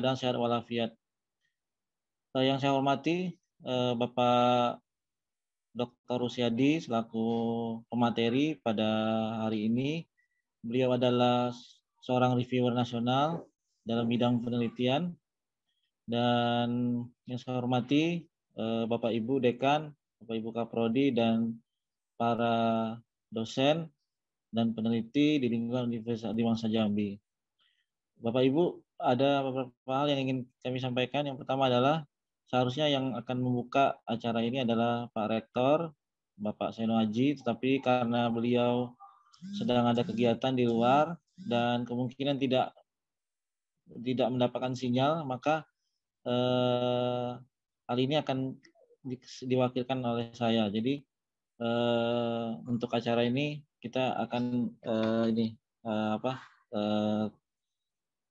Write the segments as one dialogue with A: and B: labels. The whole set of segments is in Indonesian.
A: keadaan sehat walafiat. Yang saya hormati Bapak Dr. Rusyadi selaku pemateri pada hari ini. Beliau adalah seorang reviewer nasional dalam bidang penelitian, dan yang saya hormati Bapak Ibu Dekan, Bapak Ibu Kaprodi, dan para dosen dan peneliti di lingkungan Universitas Adimangsa Jambi. Bapak Ibu, ada beberapa hal yang ingin kami sampaikan. Yang pertama adalah seharusnya yang akan membuka acara ini adalah Pak Rektor, Bapak Seno Haji, tetapi karena beliau sedang ada kegiatan di luar dan kemungkinan tidak mendapatkan sinyal, maka hal ini akan diwakilkan oleh saya. Jadi untuk acara ini kita akan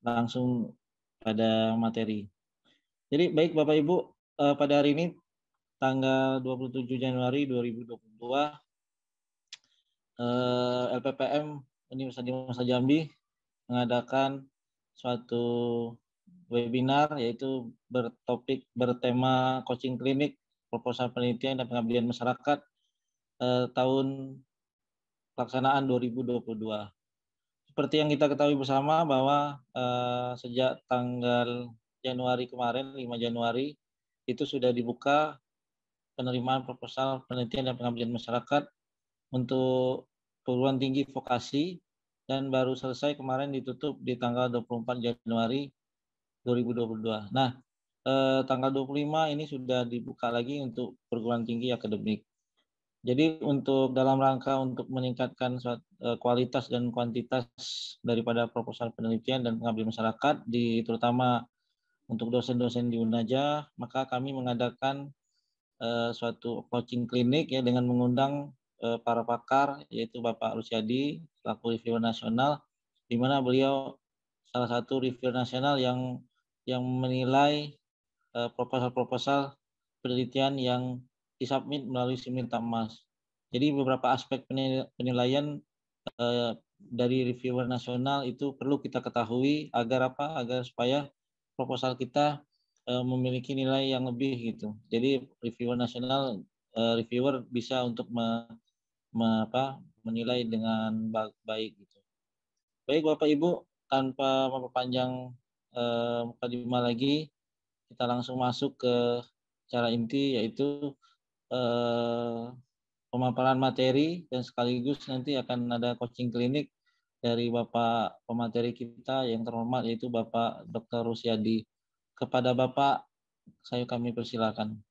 A: langsung pada materi. Jadi baik Bapak Ibu, pada hari ini tanggal 27 Januari 2022 LPPM Universitas Adimangsa Jambi mengadakan suatu webinar yaitu bertema coaching klinik, proposal penelitian dan pengabdian masyarakat tahun pelaksanaan 2022. Seperti yang kita ketahui bersama bahwa sejak tanggal Januari kemarin, 5 Januari, itu sudah dibuka penerimaan proposal penelitian dan pengabdian masyarakat untuk perguruan tinggi vokasi, dan baru selesai kemarin ditutup di tanggal 24 Januari 2022. Nah, tanggal 25 ini sudah dibuka lagi untuk perguruan tinggi akademik. Jadi untuk dalam rangka untuk meningkatkan kualitas dan kuantitas daripada proposal penelitian dan pengabdian masyarakat, terutama untuk dosen-dosen di UNAJA, maka kami mengadakan suatu coaching klinik ya dengan mengundang para pakar, yaitu Bapak Rusyadi selaku reviewer nasional, di mana beliau salah satu reviewer nasional yang menilai proposal-proposal penelitian yang disubmit melalui Siminta Emas. Jadi beberapa aspek penilaian dari reviewer nasional itu perlu kita ketahui agar agar supaya proposal kita memiliki nilai yang lebih gitu. Jadi reviewer nasional, reviewer bisa untuk menilai dengan baik gitu. Baik Bapak Ibu, tanpa memperpanjang mukadimah lagi, kita langsung masuk ke cara inti, yaitu pemaparan materi, dan sekaligus nanti akan ada coaching klinik dari Bapak pemateri kita yang terhormat, yaitu Bapak Dr. Rusyadi. Kepada Bapak, kami persilakan.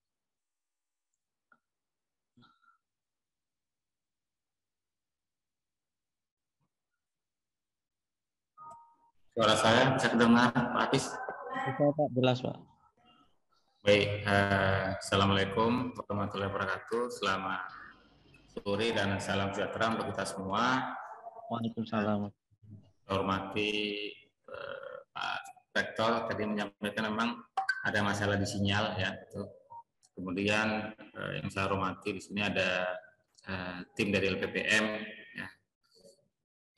B: Suara saya bisa terdengar, Pak Hafiz?
A: Bisa Pak, jelas Pak.
B: Baik, Assalamualaikum warahmatullahi wabarakatuh. Selamat sore dan salam sejahtera untuk kita semua.
A: Waalaikumsalam.
B: Hormati Pak Rektor tadi menyampaikan memang ada masalah di sinyal ya. Kemudian yang saya hormati di sini ada tim dari LPPM, ya,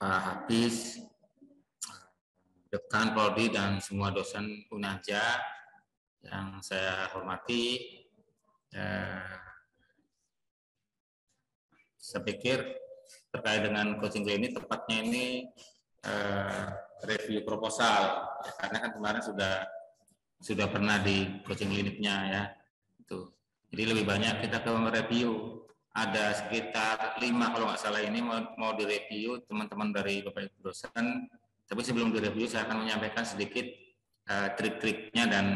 B: Pak Hafiz, Dekan Prodi dan semua dosen UNAJA yang saya hormati. Saya pikir terkait dengan coaching klinik, tepatnya ini review proposal, ya, karena kan kemarin sudah pernah di coaching kliniknya ya. Itu. Jadi lebih banyak kita ke review. Ada sekitar 5 kalau nggak salah ini mau direview teman-teman dari Bapak Ibu dosen. Tapi sebelum direview saya akan menyampaikan sedikit trik-triknya dan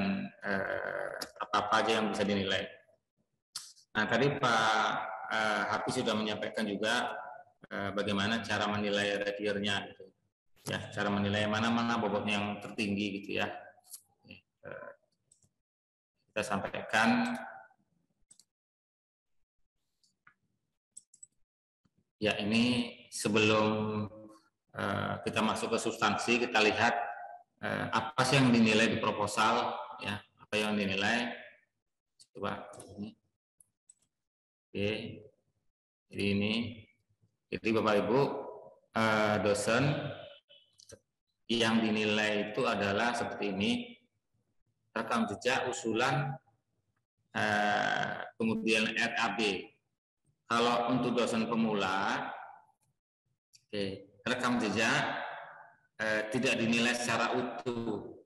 B: apa-apa aja yang bisa dinilai. Nah tadi Pak Hafiz sudah menyampaikan juga bagaimana cara menilai reviewernya, gitu. Ya, cara menilai mana bobotnya yang tertinggi gitu ya. Kita sampaikan. Ya ini sebelum kita masuk ke substansi, kita lihat apa sih yang dinilai di proposal, ya apa yang dinilai. Coba ini. Oke, jadi ini. Jadi Bapak Ibu dosen yang dinilai itu adalah seperti ini. rekam jejak, usulan, kemudian RAB. Kalau untuk dosen pemula, rekam jejak tidak dinilai secara utuh.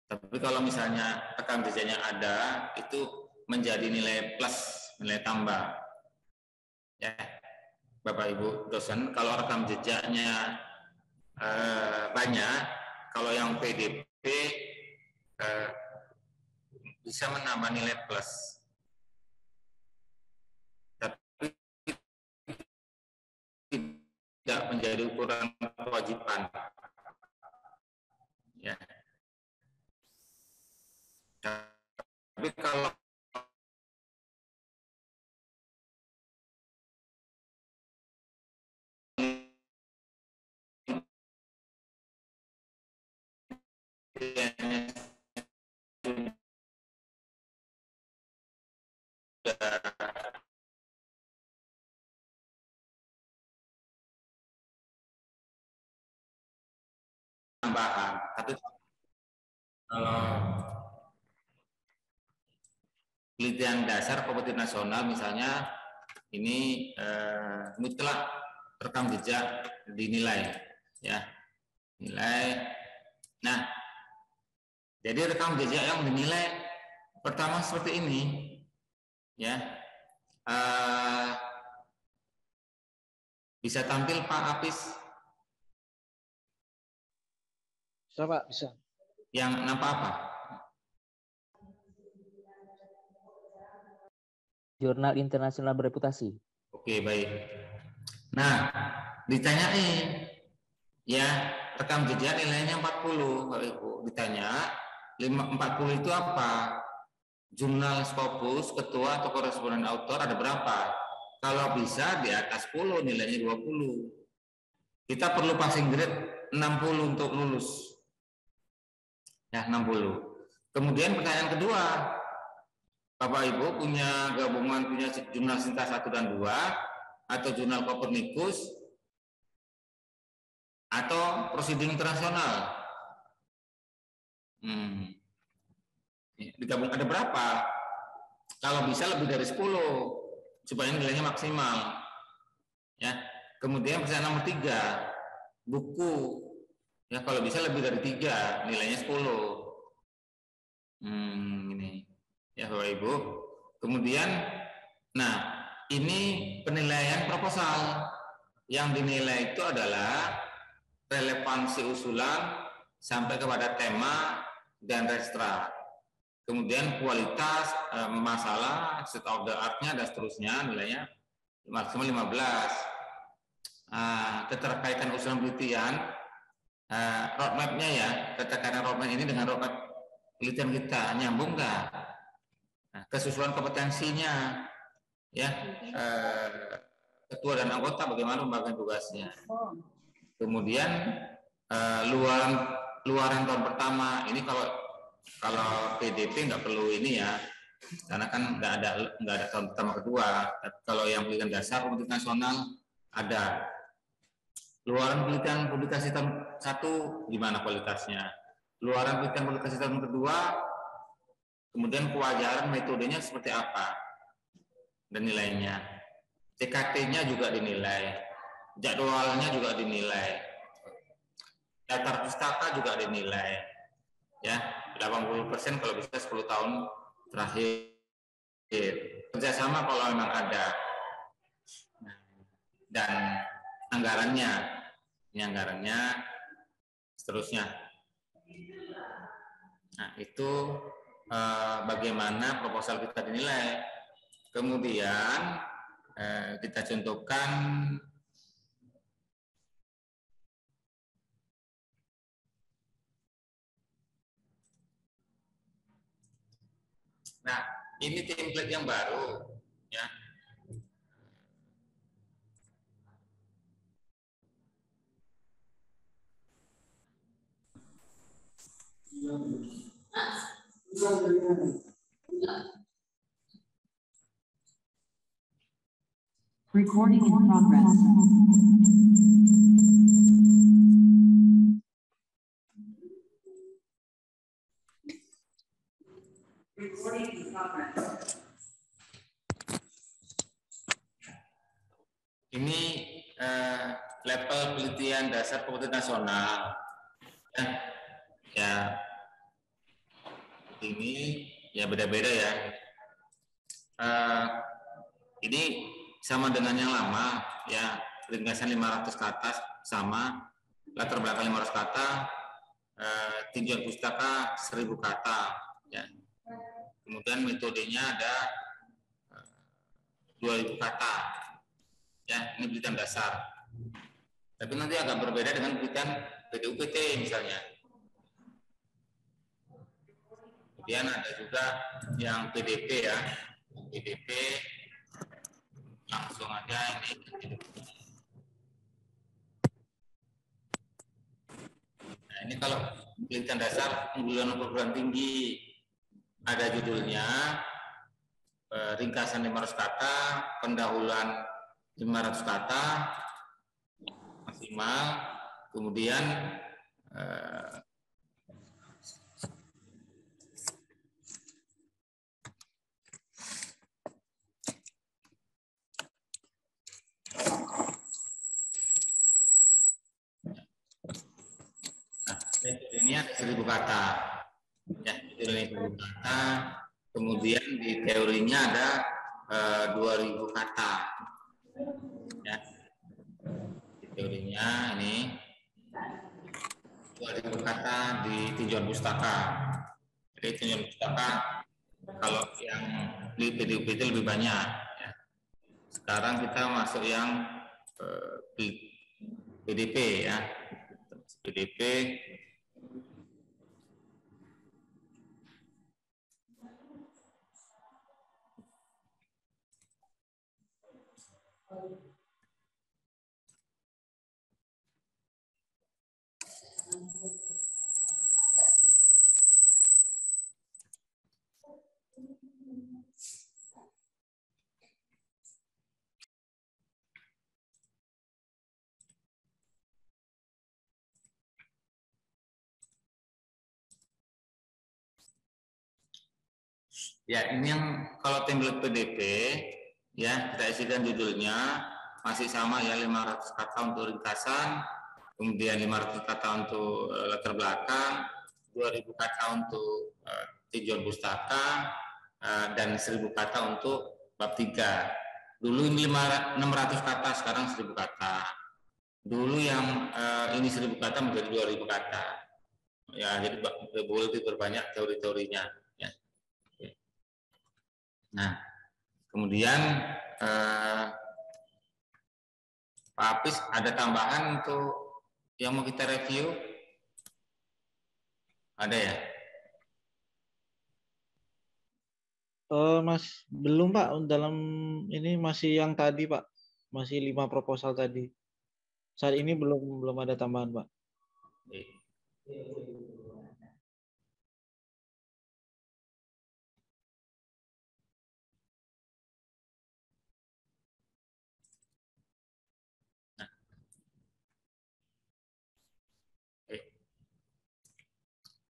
B: Tapi kalau misalnya rekam jejaknya ada, itu menjadi nilai plus, nilai tambah. Ya, Bapak Ibu dosen, kalau rekam jejaknya banyak, kalau yang PDP bisa menambah nilai plus. Tapi tidak menjadi ukuran kewajiban. Ya. Tapi kalau tambahan, tapi kalau penelitian dasar kompetitif nasional misalnya ini mutlak rekam jejak dinilai, ya nilai. Nah, jadi rekam jejak yang dinilai pertama seperti ini, ya bisa tampil Pak Apis?
A: Bisa Pak, bisa.
B: Yang nampak apa?
C: Jurnal internasional bereputasi.
B: Oke, baik. Nah, ditanyain, ya rekam jejak nilainya 40, Bapak Ibu. Ditanya, 40 itu apa? Jurnal Scopus, ketua atau koresponden autor ada berapa? Kalau bisa di atas 10, nilainya 20. Kita perlu passing grade 60 untuk lulus. Ya, 60. Kemudian pertanyaan kedua, Bapak Ibu punya gabungan, punya jurnal Sinta 1 dan 2 atau jurnal Copernicus atau proceeding internasional. Digabung ada berapa? Kalau bisa lebih dari 10 supaya nilainya maksimal. Ya. Kemudian pertanyaan nomor 3, buku. Ya, kalau bisa lebih dari 3, nilainya 10. Ini. Ya, Bapak Ibu. Kemudian, nah, ini penilaian proposal. Yang dinilai itu adalah relevansi usulan sampai kepada tema dan registra. Kemudian kualitas, masalah, state of the art-nya dan seterusnya, nilainya maksimal 15. Keterkaitan usulan penelitian, roadmap-nya ya, keterkaitan roadmap ini dengan roadmap penelitian kita, nyambung nggak? Nah, kesesuaian kompetensinya, ya, ketua dan anggota bagaimana pembagian tugasnya. Kemudian luaran tahun pertama, ini kalau PDP nggak perlu ini ya, karena kan nggak ada tahun pertama kedua. Kalau yang penelitian dasar kompetitif nasional ada. Luaran penelitian publikasi tahun 1 gimana kualitasnya? Luaran penelitian publikasi tahun kedua, kemudian kewajaran metodenya seperti apa dan nilainya. CKT-nya juga dinilai, jadwalnya juga dinilai, daftar pustaka juga dinilai, ya 80% kalau bisa 10 tahun terakhir. Kerjasama kalau memang ada, dan anggarannya, ini anggarannya, seterusnya. Nah, itu bagaimana proposal kita dinilai. Kemudian kita contohkan nah, ini template yang baru ya.
D: Recording in progress.
B: Ini level penelitian dasar kompetitif nasional. Ya, ini ya beda-beda ya. Ini sama dengan yang lama ya, ringkasan 500 kata sama, latar belakang 500 kata, tinjauan pustaka 1000 kata ya. Kemudian metodenya ada 2000 kata ya, ini penelitian dasar. Tapi nanti agak berbeda dengan penelitian PDUPT misalnya. Kemudian ada juga yang PDP ya, PDP langsung aja ini. Nah, ini kalau penelitian dasar unggulan perguruan tinggi, ada judulnya ringkasan 500 kata, pendahuluan 500 kata maksimal, kemudian ini ada 1000 kata ya, ini 1000 kata, kemudian di teorinya ada 2000 kata ya, di teorinya ini 2000 kata di tinjauan pustaka. Jadi tinjauan pustaka kalau yang di PDUP itu lebih banyak ya. Sekarang kita masuk yang PDP ya, PDP. Ya, ini yang kalau template PDP ya, kita isikan judulnya masih sama ya, 500 kata untuk ringkasan, kemudian 500 kata untuk latar belakang, 2000 kata untuk tinjauan pustaka, dan 1000 kata untuk bab 3. Dulu ini 600 kata, sekarang 1000 kata. Dulu yang ini 1000 kata menjadi 2000 kata. Ya, jadi boleh diperbanyak teori-teorinya. Ya. Nah, kemudian Pak Apis ada tambahan untuk yang mau kita review? Ada ya?
A: Mas, belum Pak, dalam ini masih yang tadi Pak, masih 5 proposal tadi. Saat ini belum ada tambahan Pak.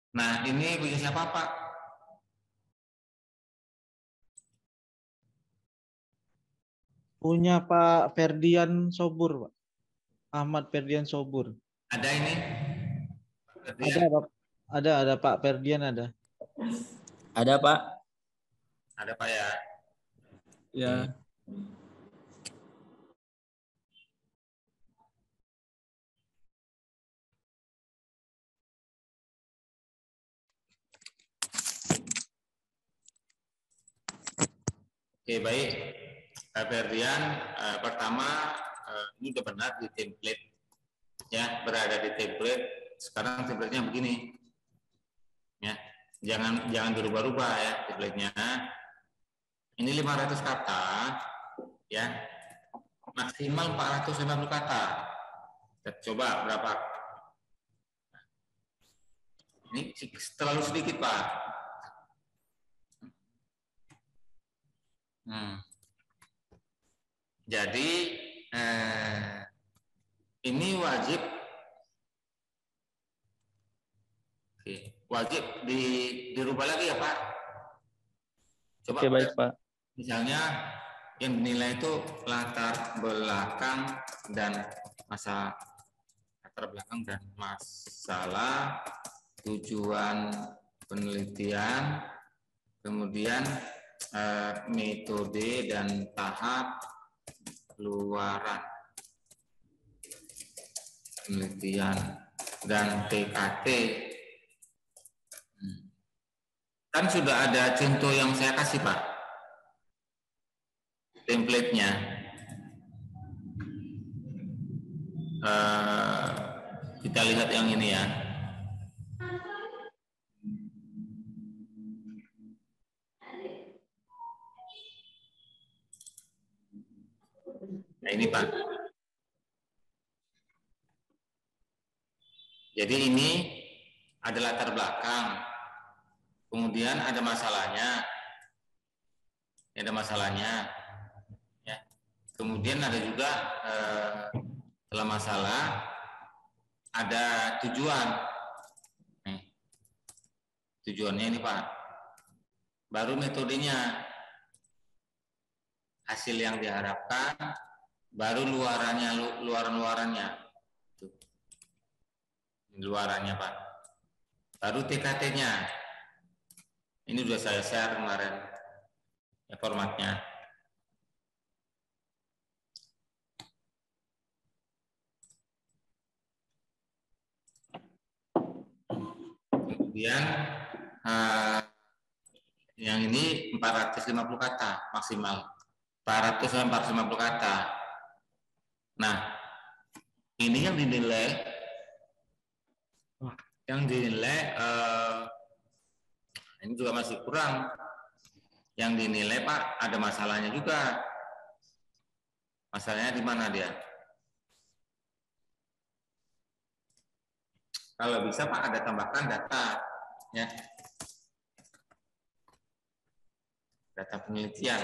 B: Nah, ini punya siapa Pak?
A: Punya Pak Ferdian Sobur Pak. Ahmad Ferdian Sobur.
B: Ada ini?
A: Ada Pak Ferdian ada.
C: Ada Pak.
B: Ada Pak ya.
C: Ya.
B: Oke, baik. Pak Ferdian, pertama ini udah benar di template ya, berada di template. Sekarang template-nya begini. Ya. Jangan berubah-ubah ya template-nya. Ini 500 kata ya. Maksimal 450 kata. Kita coba berapa? Ini terlalu sedikit, Pak. Jadi ini wajib dirubah lagi ya Pak.
C: Oke, baik, Pak.
B: Misalnya yang dinilai itu latar belakang dan masalah, tujuan penelitian, kemudian metode dan tahap luaran penelitian dan TKT. Kan sudah ada contoh yang saya kasih, Pak, template-nya. Kita lihat yang ini ya. Nah ini, Pak. Jadi ini ada latar belakang, kemudian ada masalahnya, ya. Kemudian ada juga setelah masalah ada tujuan. Nih, tujuannya ini, Pak. Baru metodenya, hasil yang diharapkan, baru luarannya. Luarannya, Pak. Baru TKT-nya. Ini sudah saya share kemarin ya, formatnya. Kemudian yang ini 450 kata maksimal. 400-450 kata. Nah, ini yang dinilai ini juga masih kurang. Yang dinilai, Pak, ada masalahnya juga. Masalahnya di mana dia? Kalau bisa, Pak, ada tambahkan data, ya. Data penelitian.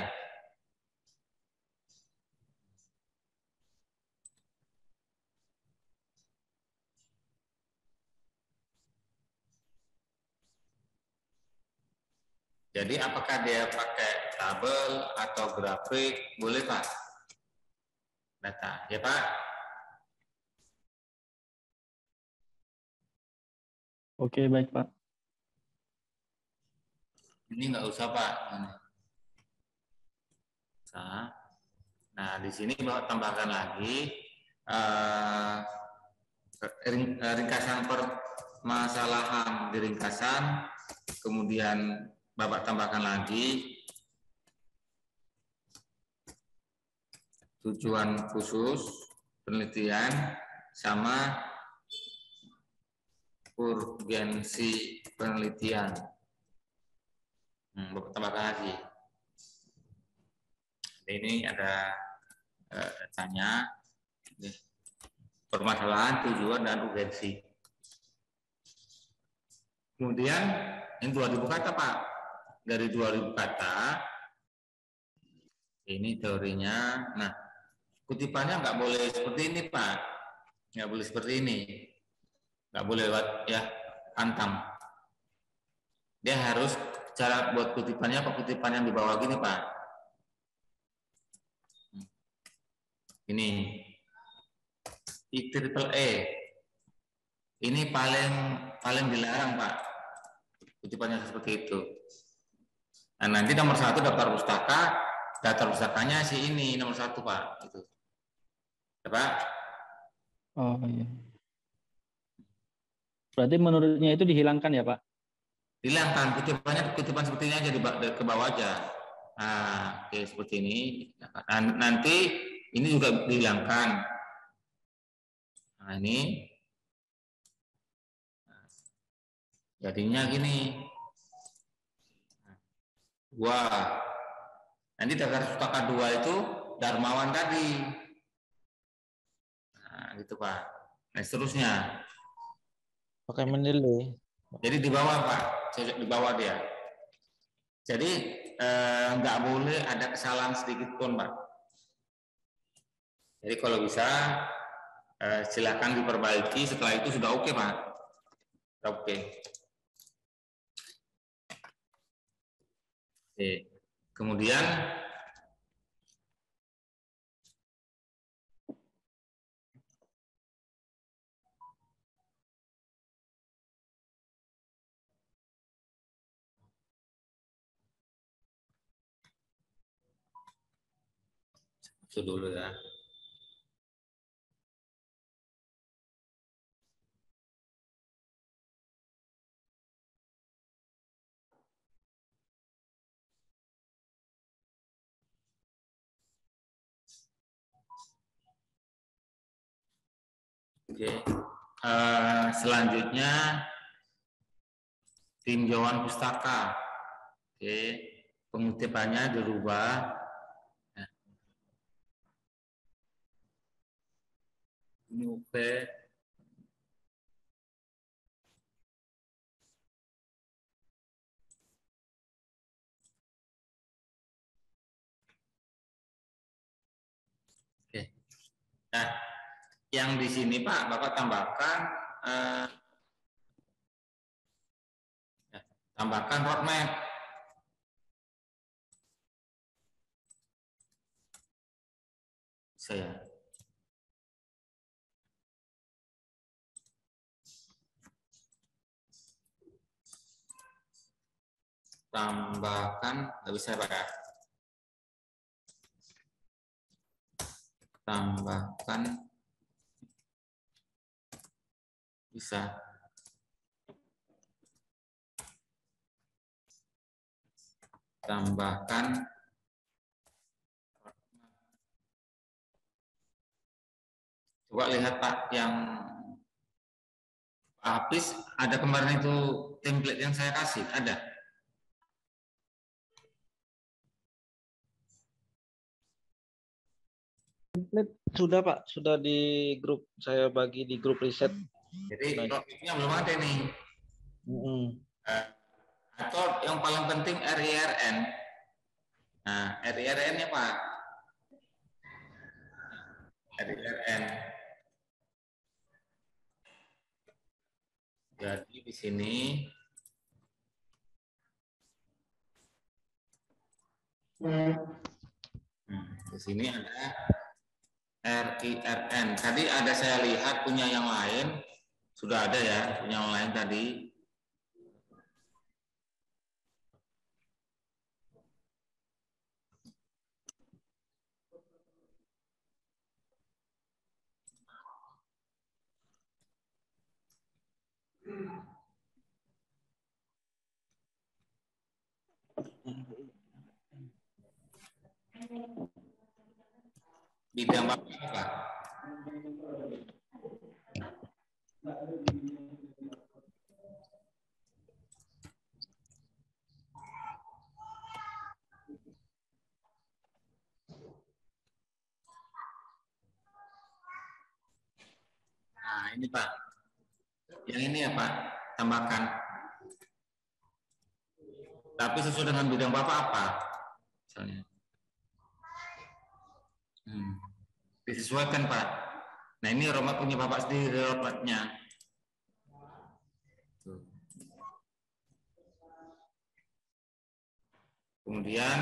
B: Jadi apakah dia pakai tabel atau grafik? Boleh, Pak. Data, ya, Pak.
C: Oke, baik, Pak.
B: Ini nggak usah, Pak. Nah, di sini Bapak tambahkan lagi ringkasan permasalahan di ringkasan, kemudian Bapak tambahkan lagi tujuan khusus penelitian sama urgensi penelitian. Bapak tambahkan lagi. Ini ada datanya, permasalahan, tujuan, dan urgensi. Kemudian ini 2000 kata, Pak. Dari 2000 kata, ini teorinya. Nah, kutipannya nggak boleh seperti ini, Pak. Nggak boleh seperti ini. Nggak boleh lewat ya hantam. Dia harus cara buat kutipannya, kutipan yang di bawah gini, Pak. Ini IEEE. Ini paling dilarang, Pak. Kutipannya seperti itu. Nah, nanti nomor 1 daftar pustakanya si ini nomor 1, Pak. Itu. Ya, Pak.
C: Oh iya. Berarti menurutnya itu dihilangkan ya, Pak?
B: Hilangkan kutipan seperti ini aja ke bawah aja. Nah, oke, seperti ini. Nah, nanti ini juga dihilangkan. Nah, ini jadinya gini. Wah, nanti daftar pustaka 2 itu Darmawan tadi. Nah, gitu, Pak. Nah, seterusnya.
A: Pakai menilai.
B: Jadi di bawah, Pak. Di bawah dia. Jadi nggak boleh ada kesalahan sedikit pun, Pak. Jadi kalau bisa silakan diperbaiki. Setelah itu sudah oke, Pak. Sudah oke. Oke. Kemudian itu dulu ya. Oke. Selanjutnya tinjauan pustaka. Oke, pengutipannya dirubah. Nah, ini oke. Oke. Nah, yang di sini Pak, Bapak tambahkan tambahkan roadmap. Saya tambahkan, nggak bisa Pak ya? Tambahkan bisa. Tambahkan coba lihat Pak yang Pak Hafiz ada kemarin itu template yang saya kasih ada.
A: Template sudah Pak, sudah di grup, saya bagi di grup riset.
B: Jadi roadmap-nya belum ada nih. Atau yang paling penting RIRN. Nah, RIRN-nya Pak. RIRN. Jadi di sini di sini ada RIRN. Tadi ada saya lihat punya yang lain, sudah ada ya, punya yang lain tadi. Bidang apa? Nah, ini Pak. Yang ini ya Pak, tambahkan. Tapi sesuai dengan bidang Bapak apa? Misalnya. Disesuaikan Pak. Nah, ini roadmap punya Bapak sendiri roadmap-nya. Kemudian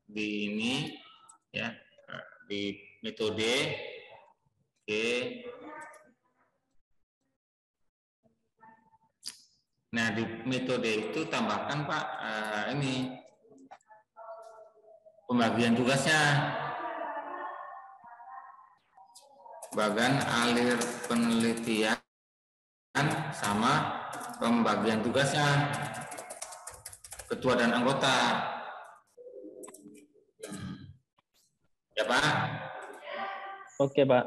B: di ini ya di metode, oke. Nah di metode itu tambahkan Pak ini pembagian tugasnya, bagian alir penelitian sama pembagian tugasnya. Ketua dan anggota. Ya Pak.
C: Oke Pak.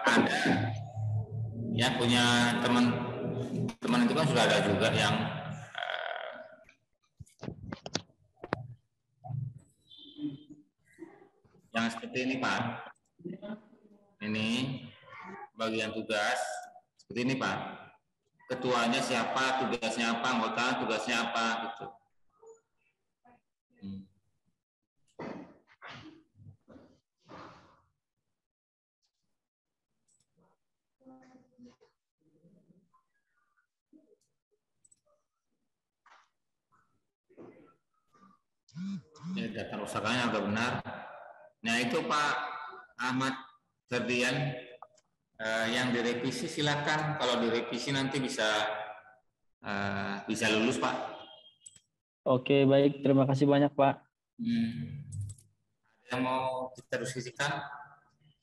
B: Ada ya punya teman itu kan sudah ada juga yang seperti ini Pak. Ini bagian tugas seperti ini Pak. Ketuanya siapa, tugasnya apa, anggota tugasnya apa gitu. Ini data rusaknya udah benar. Nah itu Pak Ahmad Ferdian, yang direvisi silakan. Kalau direvisi nanti bisa lulus Pak.
C: Oke, baik. Terima kasih banyak, Pak.
B: Ada yang mau kita diskusikan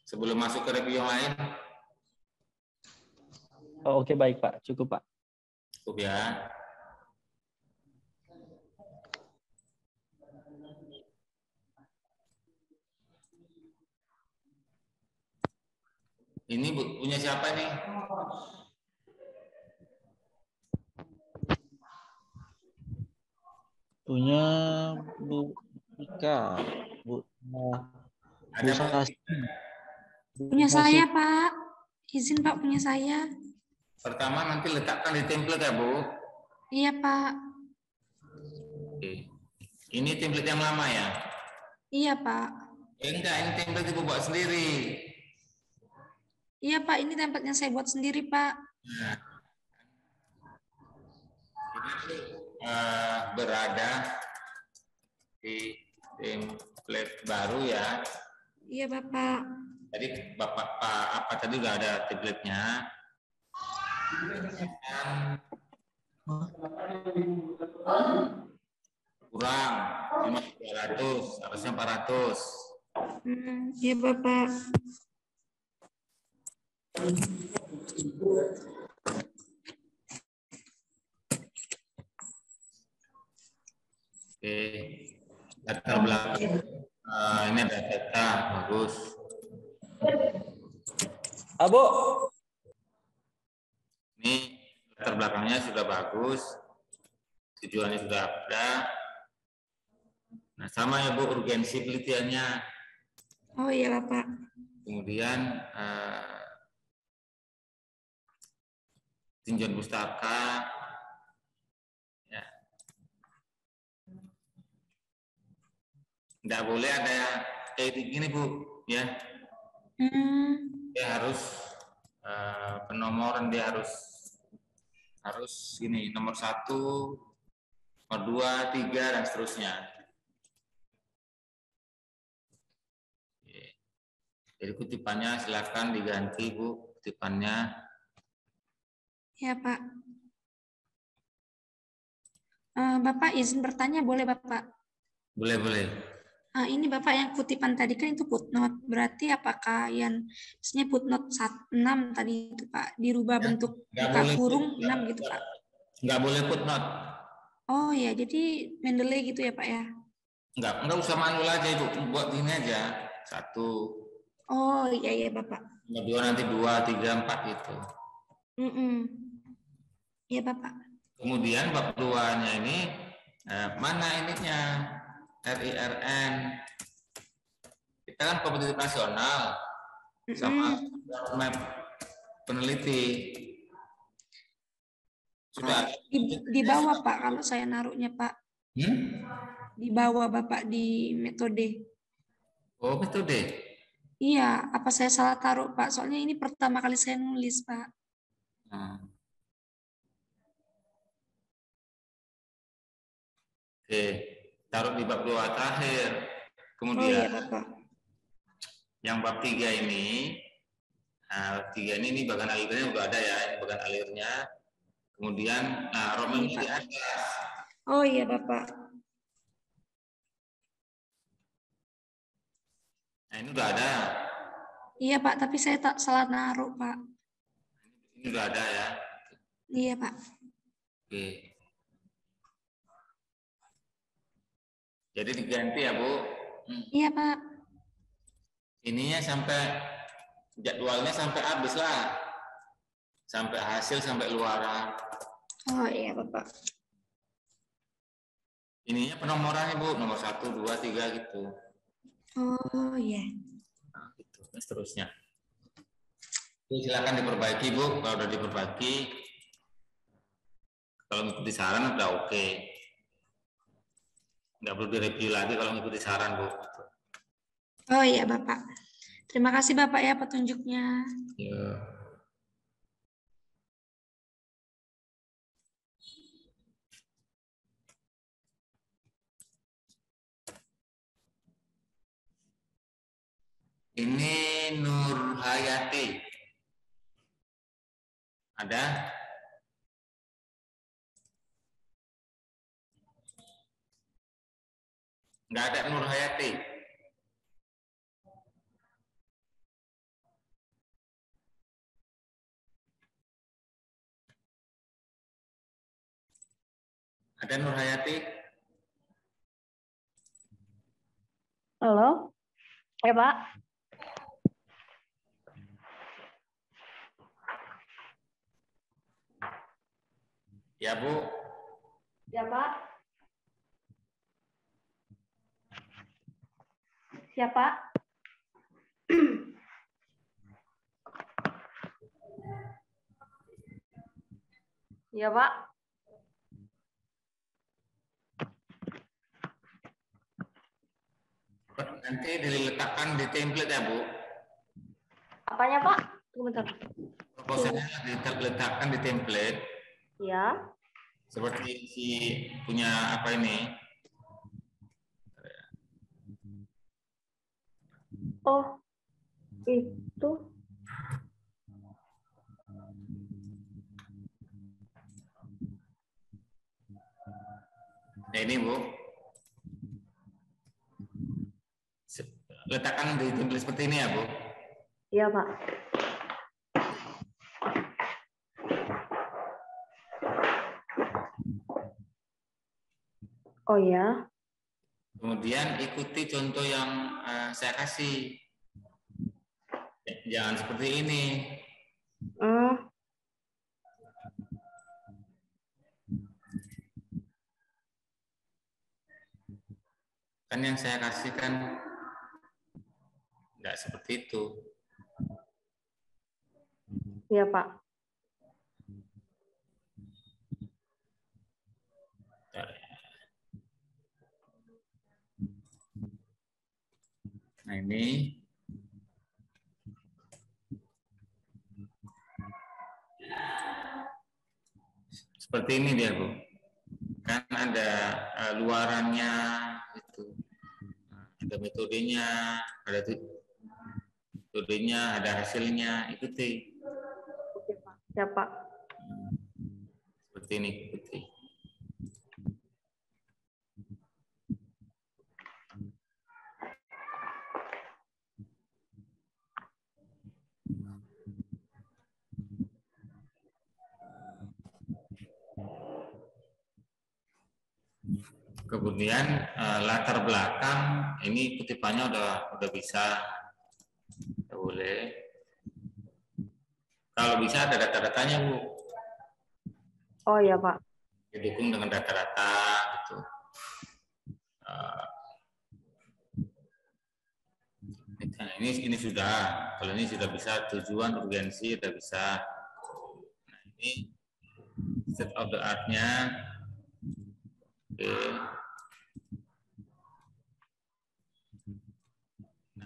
B: sebelum masuk ke review yang lain?
C: Oh, oke, baik, Pak. Cukup, Pak.
B: Cukup ya. Ini punya siapa nih?
A: Punya Bu Ika, Bu
B: Ada
A: Sasi.
E: Punya saya, Pak. Izin, Pak, punya saya.
B: Pertama nanti letakkan di template ya, Bu.
E: Iya, Pak.
B: Oke. Ini template yang lama ya?
E: Iya, Pak.
B: Enggak, ini template Ibu buat sendiri.
E: Iya, Pak. Ini tempatnya saya buat sendiri, Pak.
B: Nah, ini berada di template baru ya.
E: Iya, Bapak.
B: Tadi Bapak apa tadi udah ada template-nya. Kurang 200, harusnya 400.
E: Iya, Bapak.
B: Oke, latar belakang. Ini ada data, bagus.
C: Abo.
B: Ini latar belakangnya sudah bagus, tujuannya sudah ada. Nah, sama ya Bu, urgensi penelitiannya.
E: Oh iya, Bapak.
B: Kemudian tinjauan pustaka. Ya. Nggak boleh ada kayak gini Bu, ya. Dia harus penomoran dia harus ini nomor 1, nomor 2, 3 dan seterusnya. Jadi kutipannya silakan diganti Bu, kutipannya.
E: Ya, Pak. Bapak izin bertanya boleh, Bapak?
B: Boleh, boleh.
E: Ini Bapak yang kutipan tadi kan itu footnote. Berarti apakah yang misalnya footnote 6 tadi itu Pak dirubah bentuk buka kurung 6 gitu Pak?
B: Nggak boleh footnote.
E: Oh ya, jadi Mendeley gitu ya Pak ya?
B: Nggak usah manual aja Ibu, buat ini aja. 1.
E: Oh iya ya Bapak.
B: Nomor 2 nanti 2, 3, 4 gitu.
E: Iya Bapak.
B: Kemudian bab 2-nya ini mana ininya? RIRN. Kita kan kompetitif nasional sama roadmap peneliti. Sudah
E: di bawah Pak kalau saya naruhnya Pak. Di bawah Bapak di metode.
B: Oh, metode.
E: Iya, apa saya salah taruh Pak? Soalnya ini pertama kali saya nulis Pak.
B: Oke, taruh di bab 2 terakhir. Kemudian
E: oh iya Bapak.
B: Yang bab 3 ini, nah, 3 ini bagian alirnya udah ada ya, ini bagian alirnya. Kemudian romelnya di atas.
E: Oh iya Bapak.
B: Nah ini udah ada.
E: Iya Pak, tapi saya tak salah naruh Pak.
B: Ini udah ada ya.
E: Iya Pak.
B: Oke. Jadi diganti ya Bu.
E: Iya Pak.
B: Ininya sampai jadwalnya sampai habis lah. Sampai hasil sampai luaran.
E: Oh iya Bapak.
B: Ininya penomorannya Bu, nomor 1, 2, 3 gitu.
E: Oh iya.
B: Nah, gitu. Dan seterusnya. Jadi silakan diperbaiki Bu, kalau udah diperbaiki. Kalau mengikuti saran udah oke. Nggak perlu direview lagi kalau mengikuti saran Bu.
E: Oh iya Bapak. Terima kasih Bapak ya petunjuknya.
B: Ya. Ini Nur Hayati. Ada? Nggak ada Nur Hayati. Ada Nur Hayati?
F: Halo? Ya, Pak.
B: Ya, Bu.
F: Ya, Pak. Siapa? Ya, Pak.
B: Nanti diletakkan di template ya, Bu.
F: Apanya, Pak? Tunggu bentar.
B: Proposalnya diletakkan di template.
F: Ya.
B: Seperti si punya apa ini?
F: Oh, itu.
B: Nah, ini, Bu. Letakkan di template seperti ini ya, Bu.
F: Iya, Pak. Oh ya.
B: Kemudian ikuti contoh yang saya kasih. Jangan seperti ini. Kan yang saya kasih kan nggak seperti itu.
F: Iya, Pak.
B: Nah, ini seperti ini dia, Bu. Kan ada luarannya itu. Ada metodenya, ada metodenya, ada hasilnya, ikuti.
F: Oke, Pak. Ya, Pak.
B: Seperti ini, ikuti. Kemudian latar belakang ini kutipannya udah bisa, boleh. Kalau bisa ada data-datanya, Bu.
F: Oh ya, Pak.
B: Didukung dengan data-data gitu. Nah, ini sudah, kalau ini sudah bisa tujuan urgensi sudah bisa. Nah, ini state of the art-nya. Oke.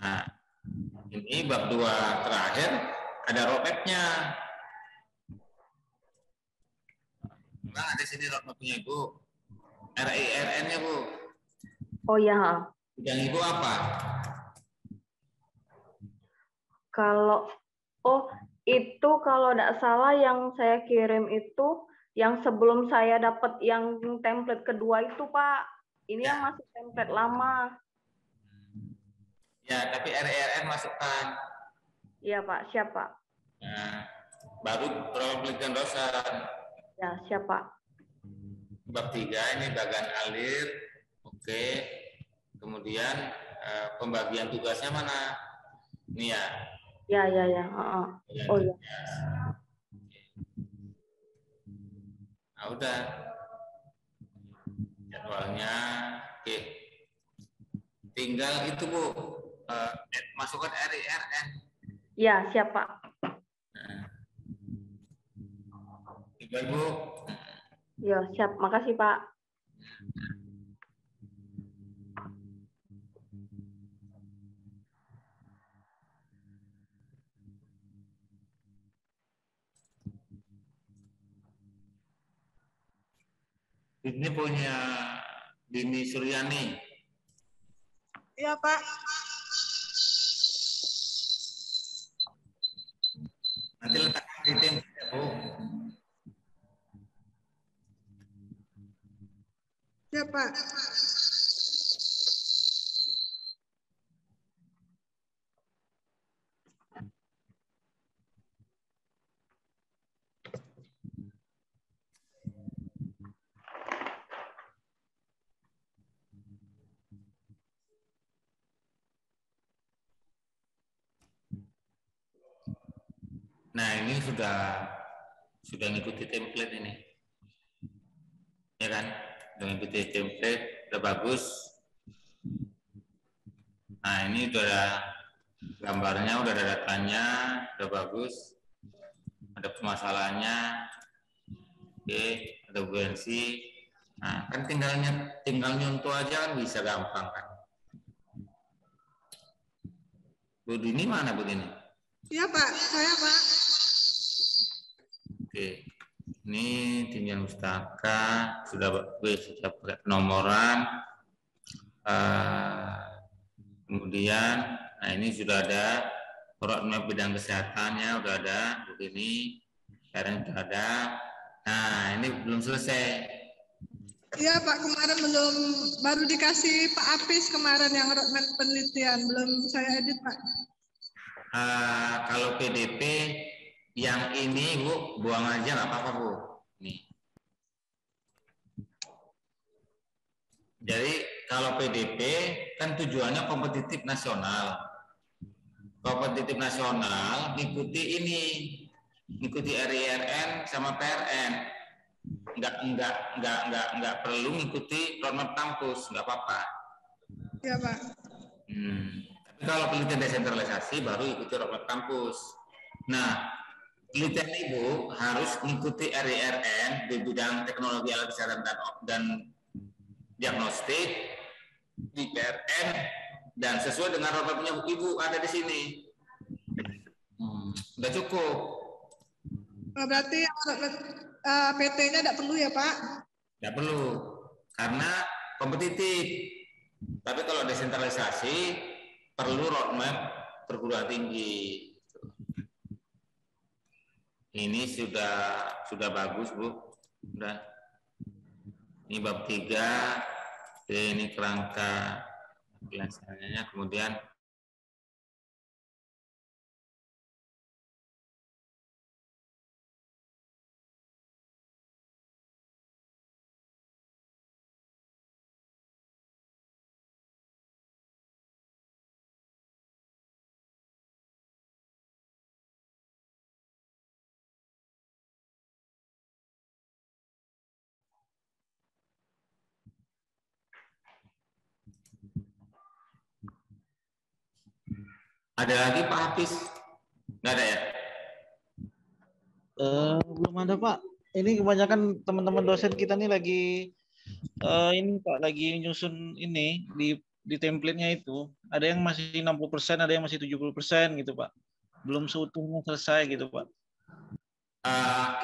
B: Nah, ini bab 2 terakhir ada roadmap-nya. Nah, ada sini roadmap-nya, Ibu. RIRN-nya, Bu.
F: Oh ya.
B: Bidang Ibu apa?
F: Itu kalau tidak salah yang saya kirim itu yang sebelum saya dapat yang template kedua itu, Pak. Ini yang masih template lama.
B: Ya, tapi RIRN masukkan.
F: Iya, Pak. Siapa?
B: Nah, baru penelitian dosen.
F: Ya, siapa?
B: Bab 3 ini bagian alir. Oke. Kemudian pembagian tugasnya mana? Ini ya.
F: Ya. Oh ya.
B: Nah, udah. Jadwalnya. Oke. Tinggal itu, Bu. Masukkan RIRN.
F: Ya, siapa?
B: Nah. Ibu.
F: Ya, siap. Makasih, Pak.
B: Ini punya Dini Suryani.
G: Iya, Pak. Pak.
B: Nah, ini sudah ngikuti template ini. Ya kan? Sudah ngikuti template, udah bagus. Nah, ini udah ada gambarnya, udah ada datanya, udah bagus. Ada permasalahannya. Oke, ada buoyancy. Nah, kan tinggal nyontoh aja kan bisa gampang kan. Bu Dini mana Bu Dini?
G: Iya Pak, saya Pak.
B: Oke, ini tinjauan pustaka sudah pakai penomoran. Kemudian, nah ini sudah ada roadmap bidang kesehatannya, udah ada begini. Sekarang sudah ada. Nah, ini belum selesai.
G: Iya Pak, kemarin baru dikasih Pak Apis kemarin yang roadmap penelitian, belum saya edit Pak.
B: Kalau PDP yang ini Bu, buang aja nggak apa-apa Bu. Nih. Jadi kalau PDP kan tujuannya kompetitif nasional. Kompetitif nasional ngikuti RIRN sama PRN. Nggak perlu ngikuti roadmap kampus, nggak apa-apa.
G: Iya Pak.
B: Tapi kalau penelitian desentralisasi baru ikuti roadmap kampus. Nah, penelitian Ibu harus mengikuti RIRN di bidang teknologi alat kesehatan dan diagnostik di PRN dan sesuai dengan roadmapnya Ibu ada di sini. Udah cukup.
G: Berarti PT-nya tidak perlu ya Pak?
B: Tidak perlu, karena kompetitif. Tapi kalau desentralisasi perlu roadmap perguruan tinggi. Ini sudah bagus Bu. Udah. Ini bab 3. Ini kerangka pelaksananya. Kemudian ada lagi Pak Hafiz? Nggak ada ya?
A: Belum ada Pak. Ini kebanyakan teman-teman dosen kita nih lagi ini Pak, lagi nyusun ini di template-nya itu. Ada yang masih 60%, ada yang masih 70% gitu Pak. Belum seutuhnya selesai gitu Pak.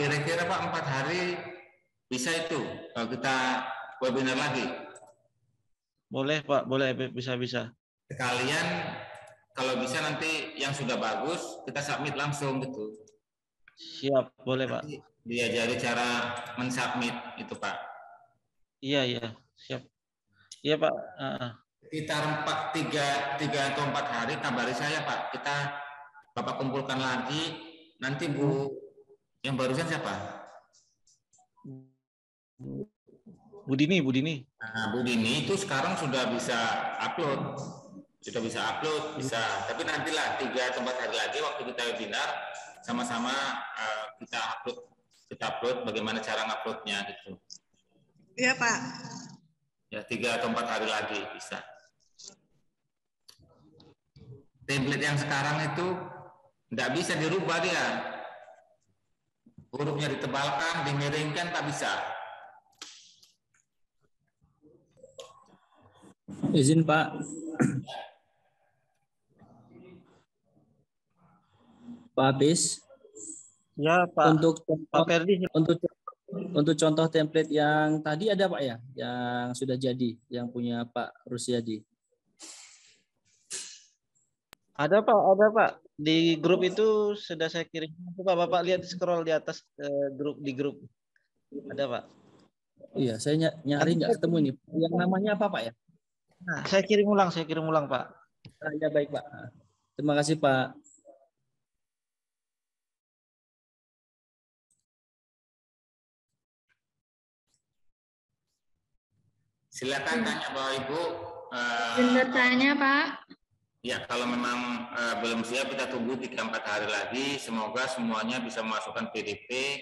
B: Kira-kira Pak 4 hari bisa itu kalau kita webinar lagi?
A: Boleh Pak, boleh, bisa.
B: Sekalian kalau bisa nanti yang sudah bagus kita submit langsung gitu.
A: Siap, boleh Pak.
B: Diajari cara mensubmit itu Pak.
A: Iya, siap. Iya Pak.
B: Sekitar 3 atau 4 hari kabari saya Pak. Kita Bapak kumpulkan lagi. Nanti Bu yang barusan siapa?
A: Bu Dini.
B: Nah, Bu Dini itu sekarang sudah bisa upload. Bisa. Tapi nantilah 3 atau 4 hari lagi waktu kita webinar sama-sama kita upload bagaimana cara nguploadnya gitu.
G: Iya Pak.
B: Ya 3 atau 4 hari lagi bisa. Template yang sekarang itu tidak bisa dirubah dia. Hurufnya ditebalkan, dimiringkan tak bisa.
C: Izin Pak. Pak Hafiz.
A: Ya Pak.
C: Untuk contoh template yang tadi ada Pak ya, yang sudah jadi, yang punya Pak Rusyadi.
A: Ada Pak. Di grup itu sudah saya kirim. Bapak lihat scroll di atas di grup. Ada Pak.
C: Iya, saya nyari nggak ketemu ini. Yang namanya apa Pak ya?
A: Nah, saya kirim ulang Pak.
C: Ya baik Pak. Terima kasih Pak.
B: Silakan tanya Bapak Ibu.
E: Izin bertanya Pak.
B: Ya, kalau memang belum siap kita tunggu 3-4 hari lagi. Semoga semuanya bisa memasukkan PDP.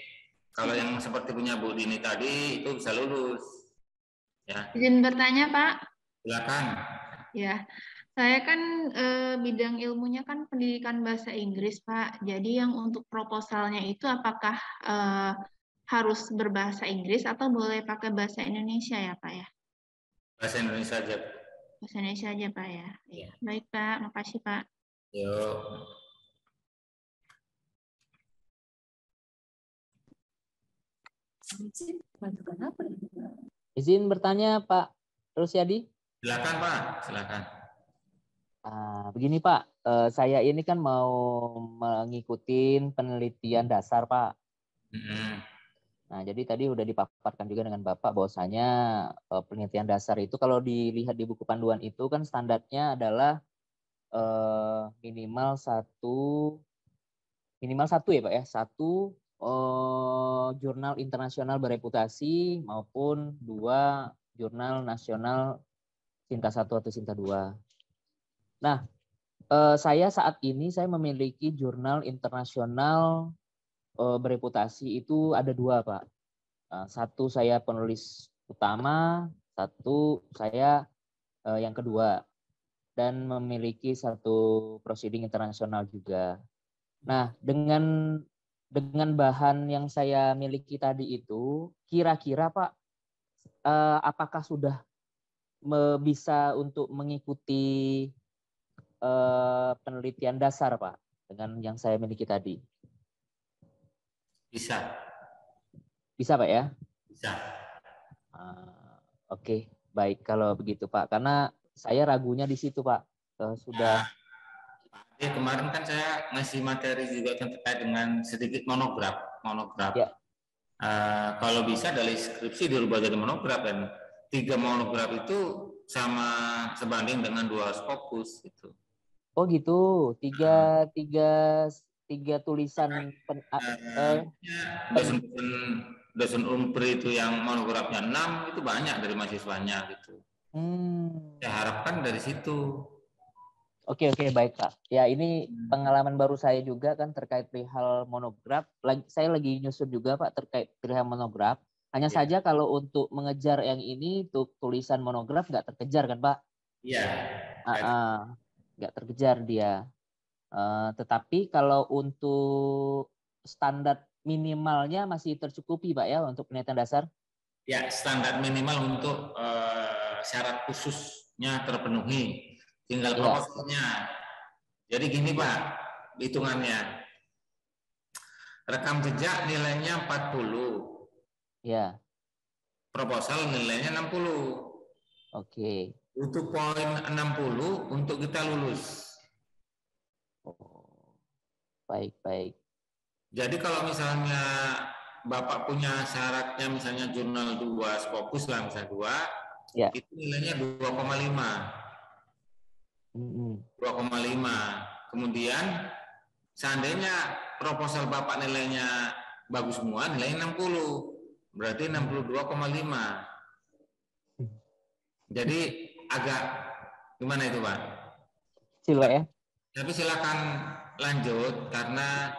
B: Kalau yang seperti punya Bu Dini tadi itu bisa lulus. Ya.
E: Izin bertanya Pak.
B: Silakan.
E: Ya, saya kan bidang ilmunya kan pendidikan bahasa Inggris Pak. Jadi yang untuk proposalnya itu apakah harus berbahasa Inggris atau boleh pakai bahasa Indonesia ya Pak ya?
B: Bahasa Indonesia aja.
E: Bahasa Indonesia aja Pak ya. Ya. Baik Pak, makasih Pak.
B: Yuk.
H: Izin bertanya Pak Rusyadi.
B: Silakan Pak, silakan.
H: Begini Pak, saya ini kan mau mengikuti penelitian dasar Pak. Nah, jadi tadi udah dipaparkan juga dengan Bapak bahwasanya penelitian dasar itu kalau dilihat di buku panduan itu kan standarnya adalah minimal satu ya Pak ya, satu jurnal internasional bereputasi maupun 2 jurnal nasional Sinta 1 atau Sinta 2. Nah, saya saat ini saya memiliki jurnal internasional bereputasi itu ada 2 Pak. Satu saya penulis utama, satu saya yang kedua, dan memiliki satu proceeding internasional juga. Nah, dengan bahan yang saya miliki tadi itu, kira-kira Pak, apakah sudah bisa untuk mengikuti penelitian dasar Pak dengan yang saya miliki tadi?
B: Bisa.
H: Bisa Pak ya?
B: Bisa.
H: Oke, baik kalau begitu Pak. Karena saya ragunya di situ Pak. Sudah.
B: Kemarin kan saya ngasih materi juga terkait dengan sedikit monograf. Ya. Kalau bisa dari skripsi dirubah jadi monograf, dan 3 monograf itu sama sebanding dengan 2 Scopus gitu.
H: Oh gitu, tiga tulisan
B: dosen Umpri itu yang monografnya 6 itu banyak dari mahasiswanya gitu. Saya harapkan dari situ.
H: Oke, baik Pak. Ya ini pengalaman baru saya juga kan terkait perihal monograf. Saya lagi nyusun juga Pak terkait perihal monograf. Hanya saja kalau untuk mengejar yang ini tulisan monograf nggak terkejar kan Pak?
B: Iya.
H: Nggak terkejar dia. Tetapi kalau untuk standar minimalnya masih tercukupi Pak ya untuk penelitian dasar?
B: Ya, standar minimal untuk syarat khususnya terpenuhi. Tinggal proposalnya. Jadi gini Pak, hitungannya. Rekam jejak nilainya 40.
H: Ya.
B: Proposal nilainya 60.
H: Oke.
B: Untuk poin 60 untuk kita lulus.
H: Baik.
B: Jadi kalau misalnya Bapak punya syaratnya misalnya jurnal 2 Scopus lah misalnya 2, itu nilainya 2,5. 2,5. Kemudian seandainya proposal Bapak nilainya bagus semua, nilainya 60. Berarti 62,5. Jadi agak gimana itu Pak?
H: Silakan ya.
B: Tapi silakan lanjut karena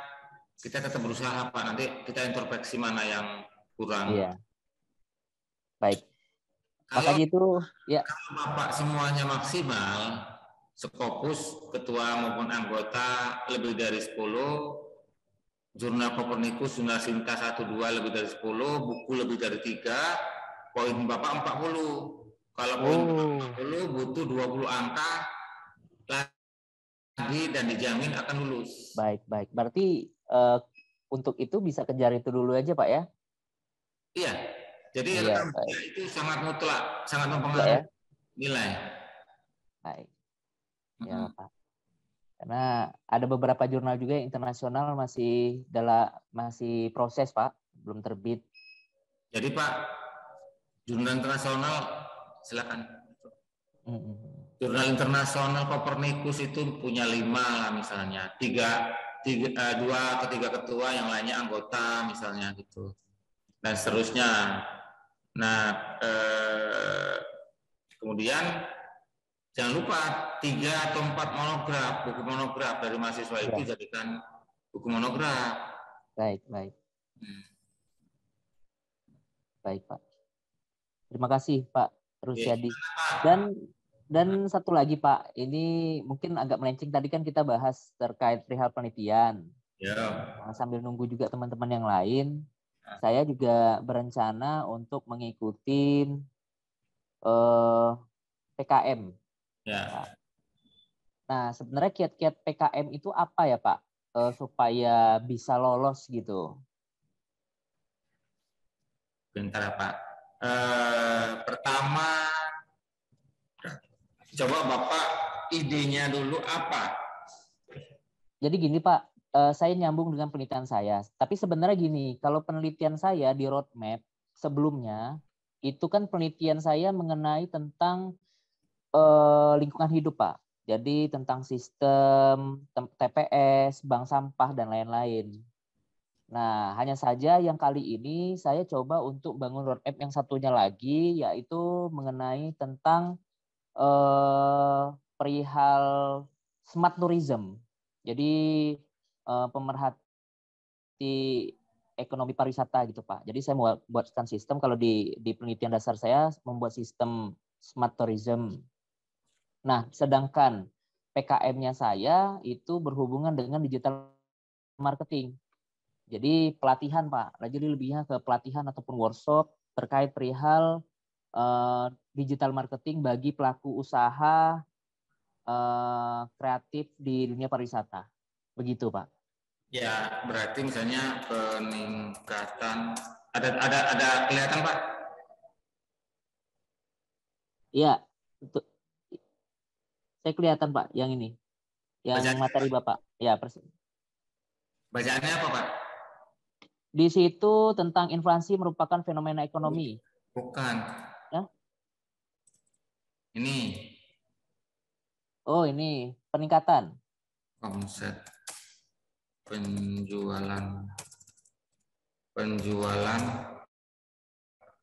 B: kita tetap berusaha Pak. Nanti kita introspeksi mana yang kurang.
H: Iya. Baik. Maka gitu ya.
B: Kalau Bapak semuanya maksimal, Scopus, ketua maupun anggota lebih dari 10, jurnal Copernicus, jurnal Sinta 1, 2 lebih dari 10, buku lebih dari 3, poin Bapak 40. Kalau poin 40 butuh 20 angka lagi dan dijamin akan lulus.
H: Baik. Berarti untuk itu bisa kejar itu dulu aja Pak ya?
B: Iya. Jadi itu sangat mutlak, sangat mempengaruhi nilai.
H: Baik. Ya Pak. Karena ada beberapa jurnal juga yang internasional masih proses Pak, belum terbit.
B: Jadi Pak, Jurnal internasional, silakan. Jurnal internasional Copernicus itu punya 5 lah misalnya, 2 atau 3 ketua, yang lainnya anggota misalnya gitu, dan seterusnya. Nah, kemudian jangan lupa 3 atau 4 monograf, buku monograf dari mahasiswa itu jadikan buku monograf.
H: Baik. Baik, Pak. Terima kasih, Pak Rusyadi. Dan satu lagi, Pak, ini mungkin agak melenceng. Tadi kan kita bahas terkait perihal penelitian. Nah, sambil nunggu juga teman-teman yang lain, saya juga berencana untuk mengikuti PKM. Nah, sebenarnya kiat-kiat PKM itu apa ya, Pak? Supaya bisa lolos gitu.
B: Bentar, Pak. Pertama, coba Bapak idenya dulu apa?
H: Jadi gini, Pak, saya nyambung dengan penelitian saya. Tapi sebenarnya gini, kalau penelitian saya di roadmap sebelumnya, itu kan penelitian saya mengenai tentang lingkungan hidup, Pak. Jadi tentang sistem TPS, bank sampah, dan lain-lain. Nah, hanya saja yang kali ini saya coba untuk bangun roadmap yang satunya lagi, yaitu mengenai tentang perihal smart tourism. Jadi pemerhati ekonomi pariwisata gitu, Pak. Jadi saya mau buatkan sistem, kalau di penelitian dasar saya membuat sistem smart tourism. Nah, sedangkan PKM-nya saya itu berhubungan dengan digital marketing. Jadi pelatihan, Pak. Jadi lebihnya ke pelatihan ataupun workshop terkait perihal digital marketing bagi pelaku usaha kreatif di dunia pariwisata. Begitu, Pak.
B: Ya, berarti misalnya peningkatan ada kelihatan, Pak?
H: Iya, saya kelihatan, Pak, yang ini. Yang
B: Bacaannya
H: materi
B: apa?
H: Bapak. Ya, persis.
B: Bacaannya apa, Pak?
H: Di situ tentang inflasi merupakan fenomena ekonomi.
B: Bukan.
H: Ya?
B: Ini.
H: Oh, ini peningkatan.
B: Omset penjualan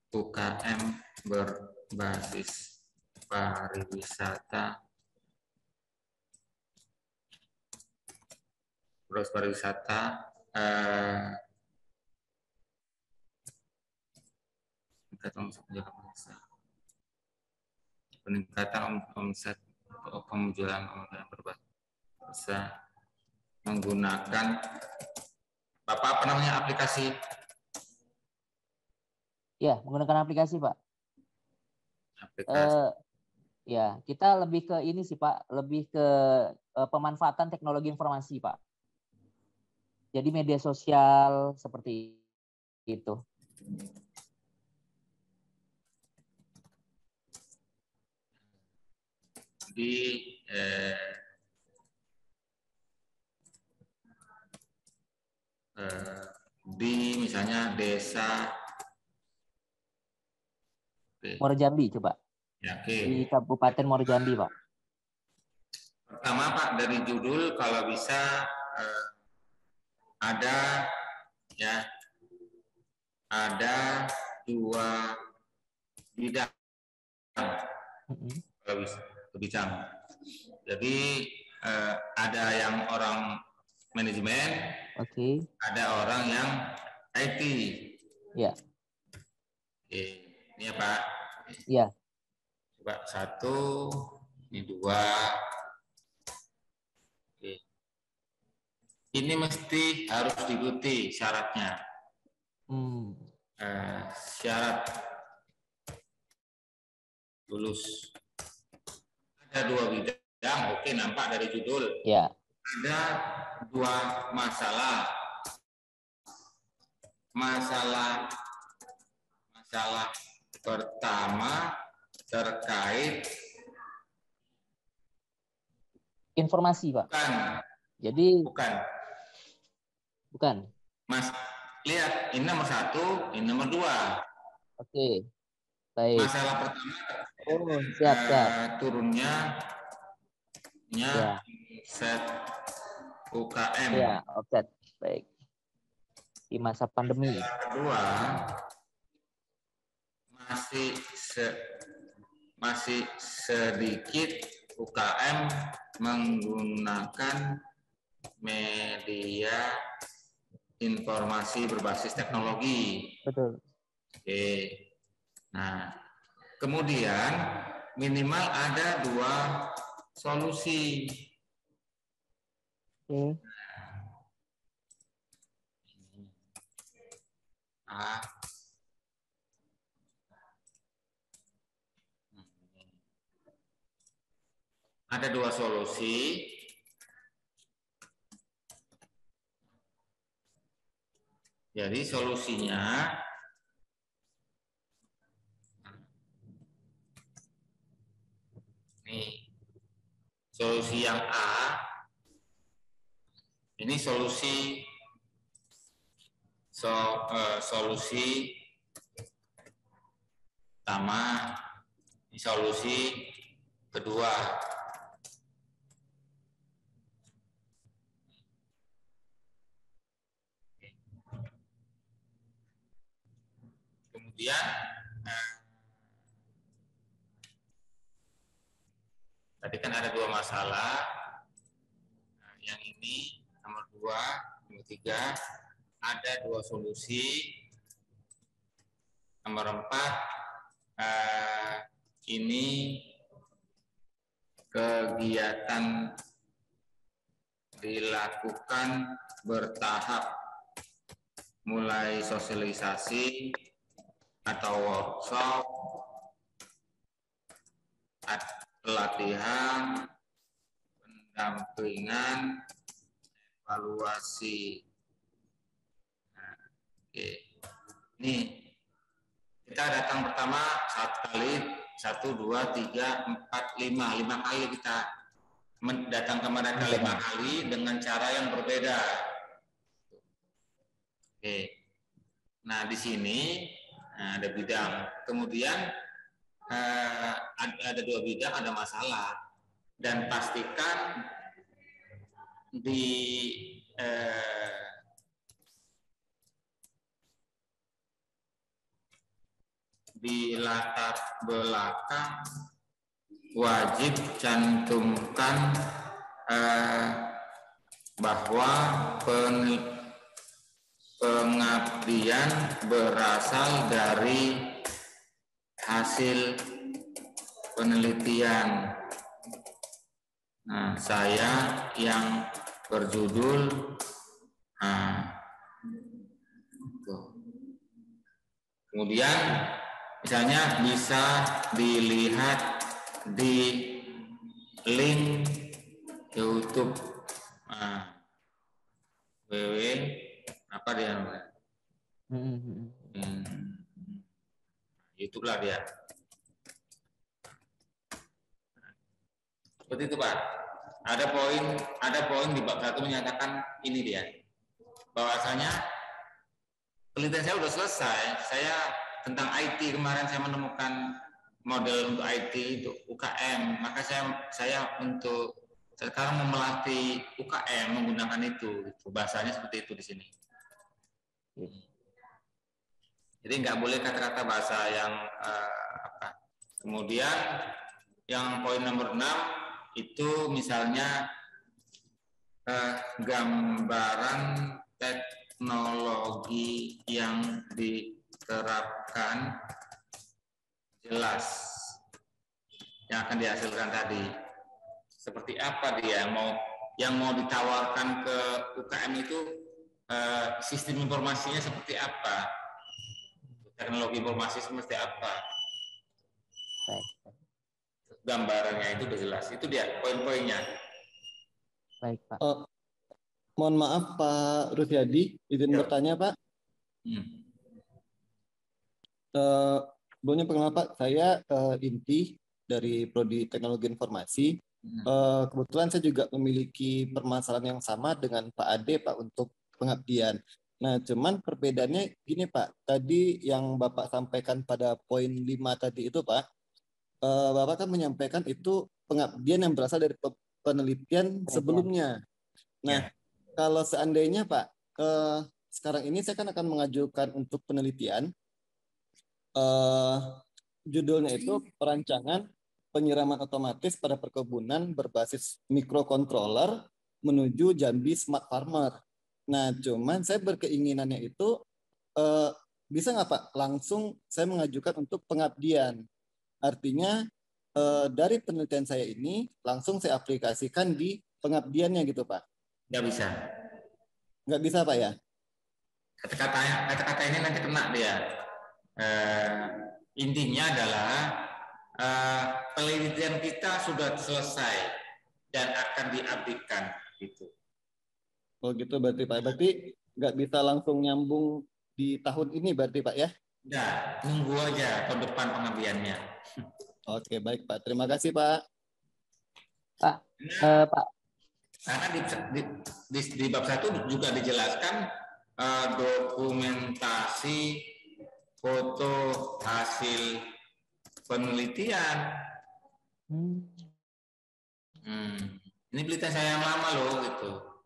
B: UKM berbasis pariwisata. Terus pariwisata peningkatan omset penjualan berbasis menggunakan Bapak apa namanya aplikasi?
H: Ya, menggunakan aplikasi, Pak.
B: Aplikasi.
H: Ya, kita lebih ke ini sih, Pak, lebih ke pemanfaatan teknologi informasi, Pak. Jadi media sosial seperti itu.
B: Di misalnya desa
H: Muara Jambi, coba.
B: Ya, oke.
H: Di Kabupaten Muara Jambi, Pak.
B: Pertama, Pak, dari judul kalau bisa ada 2 bidang kalau bisa berbicara. Jadi ada yang orang manajemen, ada orang yang IT.
H: Ya.
B: Oke, ini ya, Pak.
H: Iya.
B: Coba 1, ini 2. Oke. Ini mesti harus diikuti syaratnya. Syarat lulus. Ada 2 bidang, oke, nampak dari judul.
H: Ya.
B: Ada 2 masalah. Masalah pertama terkait
H: informasi, Pak.
B: Bukan.
H: Jadi bukan.
B: Mas, lihat, ini nomor 1, ini nomor 2.
H: Oke. Baik.
B: Masalah pertama
H: Siap.
B: turunnya
H: Ya.
B: set UKM.
H: Ya, offset. Baik. Di masa pandemi.
B: Masalah kedua masih sedikit UKM menggunakan media informasi berbasis teknologi.
H: Betul.
B: Oke. Nah, kemudian minimal ada 2 solusi.
H: Oke.
B: Ada 2 solusi. Jadi solusinya nih, solusi yang A, ini solusi pertama, ini solusi kedua. Kemudian tadi kan ada 2 masalah. Nah, yang ini nomor 2, nomor 3 ada 2 solusi. Nomor 4 ini kegiatan dilakukan bertahap, mulai sosialisasi atau workshop, pelatihan, pendampingan, evaluasi. Nah, oke. Nih, kita datang pertama 1, 2, 3, 4, 5 kali kita datang ke mereka 5 kali dengan cara yang berbeda. Oke. Nah, di sini ada bidang. Kemudian ada 2 bidang, ada masalah. Dan pastikan di latar belakang wajib cantumkan bahwa pengabdian berasal dari hasil penelitian. Nah, saya yang berjudul kemudian misalnya bisa dilihat di link YouTube www apa dia namanya? YouTube lah dia. Seperti itu, Pak. Ada poin di bab 1 menyatakan ini dia. Bahwasanya penelitian saya sudah selesai. Saya tentang IT kemarin saya menemukan model untuk IT itu UKM. Maka saya untuk sekarang mau melatih UKM menggunakan itu. Bahasanya seperti itu di sini. Jadi nggak boleh kata-kata bahasa yang Kemudian yang poin nomor 6 itu misalnya gambaran teknologi yang diterapkan jelas yang akan dihasilkan tadi. Seperti apa dia yang mau ditawarkan ke UKM itu, sistem informasinya seperti apa, teknologi informasi seperti apa, gambarannya itu udah jelas. Itu dia poin-poinnya.
C: Baik, Pak. Mohon maaf Pak Rufiadi, izin bertanya Pak. Sebelumnya perkenalkan Pak, saya Inti dari Prodi Teknologi Informasi. Kebetulan saya juga memiliki permasalahan yang sama dengan Pak Ade Pak untuk pengabdian.
I: Nah, cuman perbedaannya gini Pak, tadi yang Bapak sampaikan pada poin 5 tadi itu Pak, Bapak kan menyampaikan itu pengabdian yang berasal dari penelitian sebelumnya. Nah, kalau seandainya Pak, sekarang ini saya kan akan mengajukan untuk penelitian, judulnya itu perancangan penyiraman otomatis pada perkebunan berbasis microcontroller menuju Jambi Smart Farmer. Nah, cuman saya berkeinginannya itu bisa nggak Pak langsung saya mengajukan untuk pengabdian. Artinya dari penelitian saya ini langsung saya aplikasikan di pengabdiannya gitu Pak.
B: Nggak bisa.
I: Nggak bisa Pak ya?
B: Kata-kata ini nanti kena dia. Intinya adalah penelitian kita sudah selesai dan akan diabdikan gitu.
I: Oh gitu berarti Pak. Berarti nggak bisa langsung nyambung di tahun ini berarti Pak ya?
B: Nggak, nunggu aja tahun depan pengabdiannya.
I: Oke baik Pak. Terima kasih Pak.
H: Pak.
B: Karena di bab 1 juga dijelaskan dokumentasi foto hasil penelitian. Ini penelitian saya yang lama loh gitu.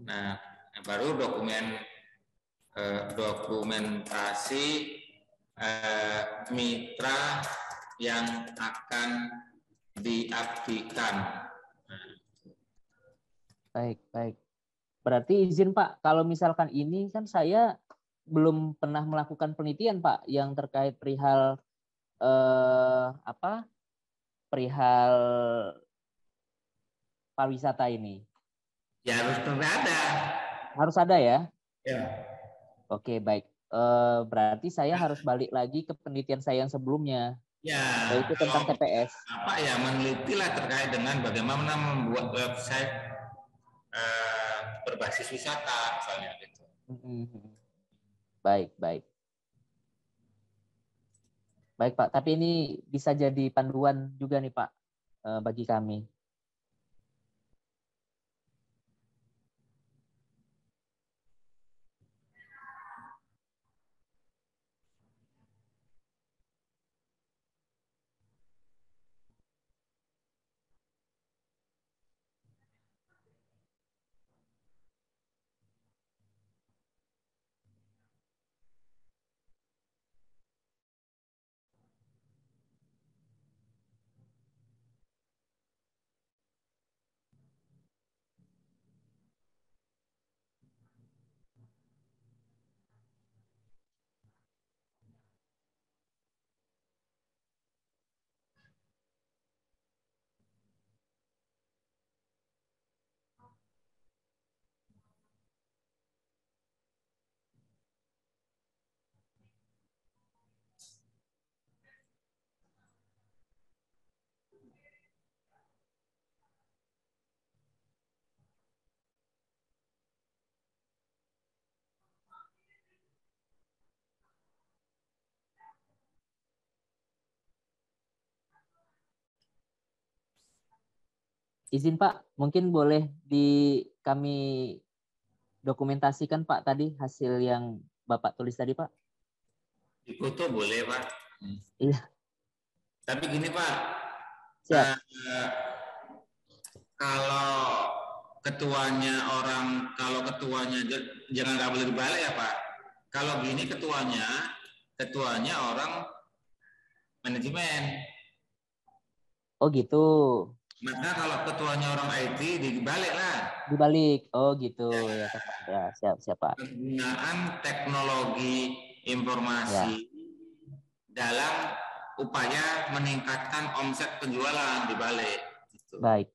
B: Nah, baru dokumentasi mitra yang akan diabdikan.
H: Baik. Berarti izin Pak, kalau misalkan ini kan saya belum pernah melakukan penelitian Pak yang terkait perihal perihal pariwisata ini.
B: Ya harus ada.
H: Harus ada ya?
B: Ya.
H: Oke, baik. Berarti saya harus balik lagi ke penelitian saya yang sebelumnya.
B: Ya.
H: Yaitu tentang TPS.
B: Menelitilah terkait dengan bagaimana membuat website berbasis wisata misalnya gitu.
H: Baik. Baik Pak, tapi ini bisa jadi panduan juga nih Pak bagi kami. Izin Pak, mungkin boleh kami dokumentasikan Pak tadi hasil yang Bapak tulis tadi Pak?
B: Di foto boleh Pak.
H: Iya.
B: Tapi gini Pak, kalau ketuanya jangan nggak boleh dibalik ya Pak. Kalau gini ketuanya orang manajemen.
H: Oh gitu.
B: Maka kalau ketuanya orang IT dibalik lah.
H: Dibalik. Oh gitu ya siap Pak.
B: Penggunaan teknologi informasi dalam upaya meningkatkan omset penjualan dibalik. Gitu.
H: Baik.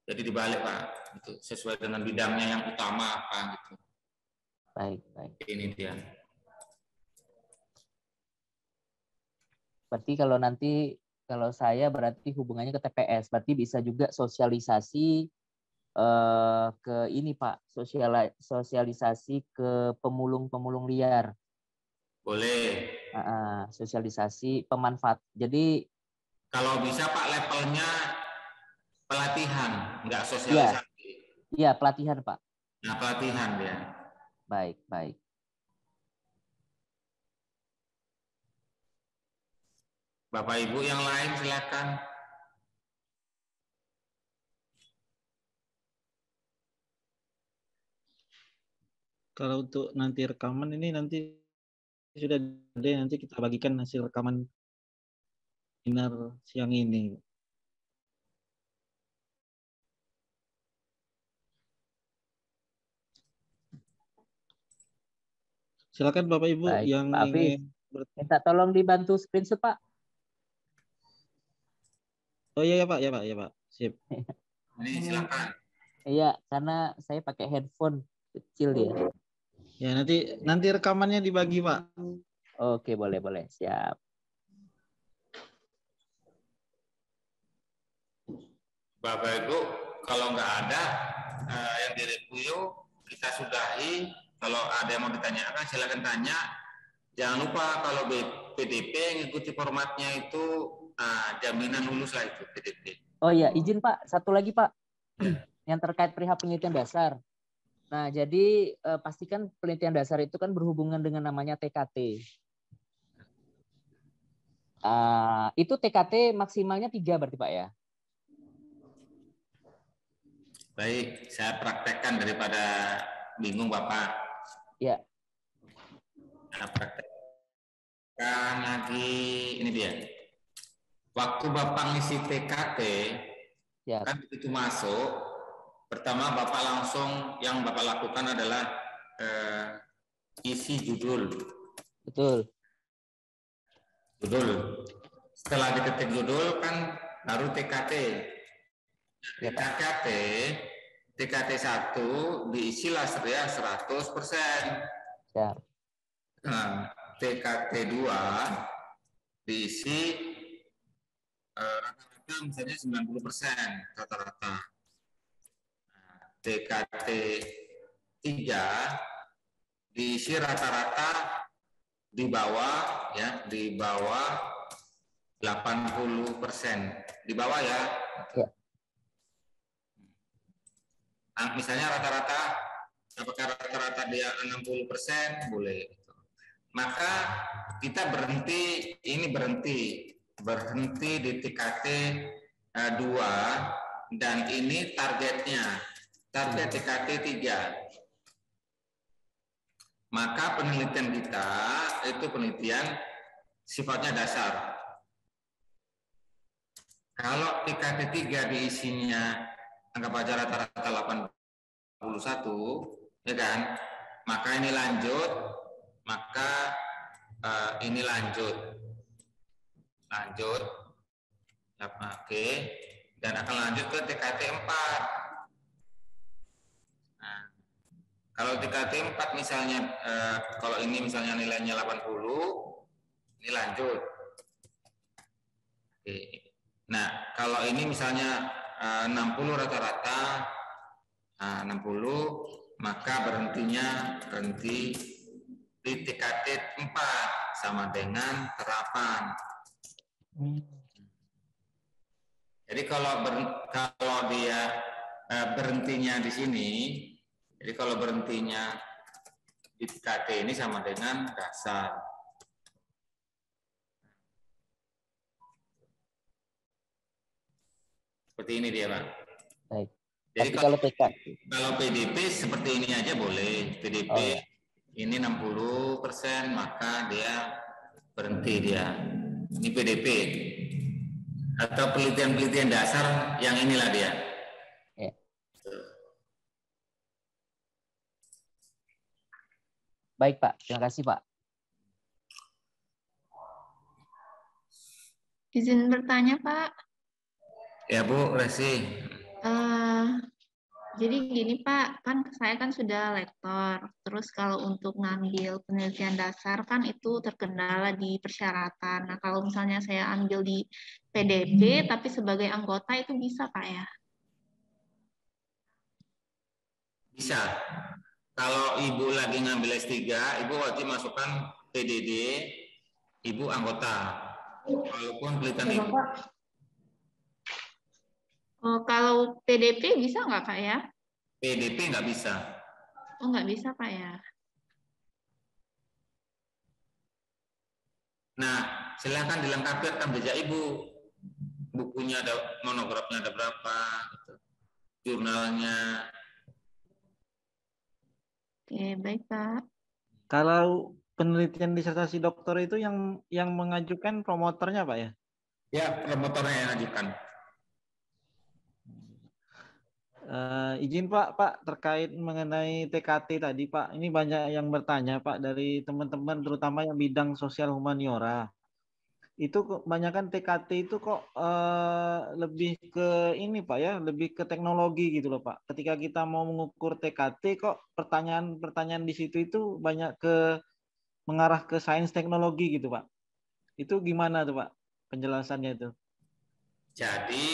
B: Jadi dibalik Pak, itu sesuai dengan bidangnya yang utama apa gitu.
H: Baik.
B: Ini dia.
H: Berarti kalau saya berarti hubungannya ke TPS, berarti bisa juga sosialisasi ke ini Pak, sosialisasi ke pemulung liar.
B: Boleh.
H: Sosialisasi pemanfaat. Jadi
B: kalau bisa Pak levelnya pelatihan, enggak sosialisasi.
H: Iya, pelatihan Pak.
B: Nah, pelatihan ya.
H: Baik, baik.
B: Bapak Ibu yang lain silakan.
A: Kalau untuk nanti rekaman ini nanti sudah ada, nanti kita bagikan hasil rekaman webinar siang ini. Silakan Bapak Ibu
H: Baik,
A: yang
H: Pak Hafiz.
A: ingin
H: Minta tolong dibantu screenshot, Pak.
A: Oh iya ya Pak, ya Pak, ya Pak. Sip.
B: Ini silakan.
H: Iya, karena saya pakai headphone kecil dia.
A: Ya nanti rekamannya dibagi Pak.
H: Oke, boleh, siap.
B: Bapak Ibu, kalau nggak ada yang direview, kita sudahi. Kalau ada yang mau ditanyakan, silakan tanya. Jangan lupa kalau PDP ngikuti formatnya itu jaminan lulus lah itu PDP.
H: Oh iya, izin Pak, satu lagi Pak, yang terkait perihal penelitian dasar. Nah, jadi pastikan penelitian dasar itu kan berhubungan dengan namanya TKT. Itu TKT maksimalnya 3 berarti Pak ya?
B: Baik, saya praktekkan daripada bingung Bapak.
H: Ya.
B: Nah, praktekkan lagi, ini dia. Waktu Bapak ngisi TKT,
H: ya.
B: Kan begitu masuk, pertama Bapak langsung yang Bapak lakukan adalah isi judul.
H: Betul.
B: Judul. Setelah diketik judul kan baru TKT.
H: Ya,
B: TKT 1 diisilah ya 100%.
H: Ya.
B: Nah, TKT 2 diisi rata-rata misalnya 90% rata-rata. Nah, TKT 3 diisi rata-rata di bawah ya, di bawah 80%. Di bawah ya.
H: Ya.
B: Nah, misalnya rata-rata, apakah rata-rata dia 60%? Boleh. Maka kita berhenti di TKT 2 dan ini targetnya, target TKT 3. Maka penelitian kita itu penelitian sifatnya dasar. Kalau TKT 3 diisinya anggap aja rata-rata 81, ya kan? Maka ini lanjut, ini lanjut, oke, dan akan lanjut ke TKT 4. Nah, kalau TKT 4 misalnya, kalau ini misalnya nilainya 80, ini lanjut. Oke. Nah, kalau ini misalnya 60 rata-rata, 60, maka berhenti di TKT 4 sama dengan terapan. Jadi kalau dia berhentinya di sini, jadi kalau berhentinya di TKT ini sama dengan dasar. Seperti ini dia, Pak.
H: Baik.
B: Jadi
H: kalau
B: PDP seperti ini aja boleh. PDP ini 60%, maka dia berhenti dia. Ini PDP. Atau penelitian-penelitian dasar yang inilah dia.
H: Ya. Baik, Pak. Terima kasih, Pak.
E: Izin bertanya, Pak.
B: Ya, Bu, Resi.
E: Jadi gini Pak, kan saya kan sudah lektor, terus kalau untuk ngambil penelitian dasar kan itu terkendala di persyaratan. Nah kalau misalnya saya ambil di PDP tapi sebagai anggota itu bisa Pak ya?
B: Bisa. Kalau Ibu lagi ngambil S3, Ibu wajib masukkan PDD, Ibu anggota. Walaupun penelitian Ibu.
E: Oh, kalau PDP bisa nggak Pak ya?
B: PDP nggak bisa.
E: Oh nggak bisa Pak ya?
B: Nah, silahkan dilengkapi rekam jejak Ibu. Bukunya ada, monografnya ada berapa, gitu. Jurnalnya.
E: Oke, baik Pak.
A: Kalau penelitian disertasi doktor itu yang mengajukan promotornya Pak ya?
B: Ya, promotornya yang ajukan.
A: Izin Pak terkait mengenai TKT tadi Pak, ini banyak yang bertanya Pak dari teman-teman terutama yang bidang sosial humaniora. Itu kebanyakan TKT itu kok lebih ke ini Pak ya, lebih ke teknologi gitu loh Pak. Ketika kita mau mengukur TKT kok pertanyaan-pertanyaan di situ itu banyak ke mengarah ke sains teknologi gitu Pak. Itu gimana tuh Pak penjelasannya itu?
B: Jadi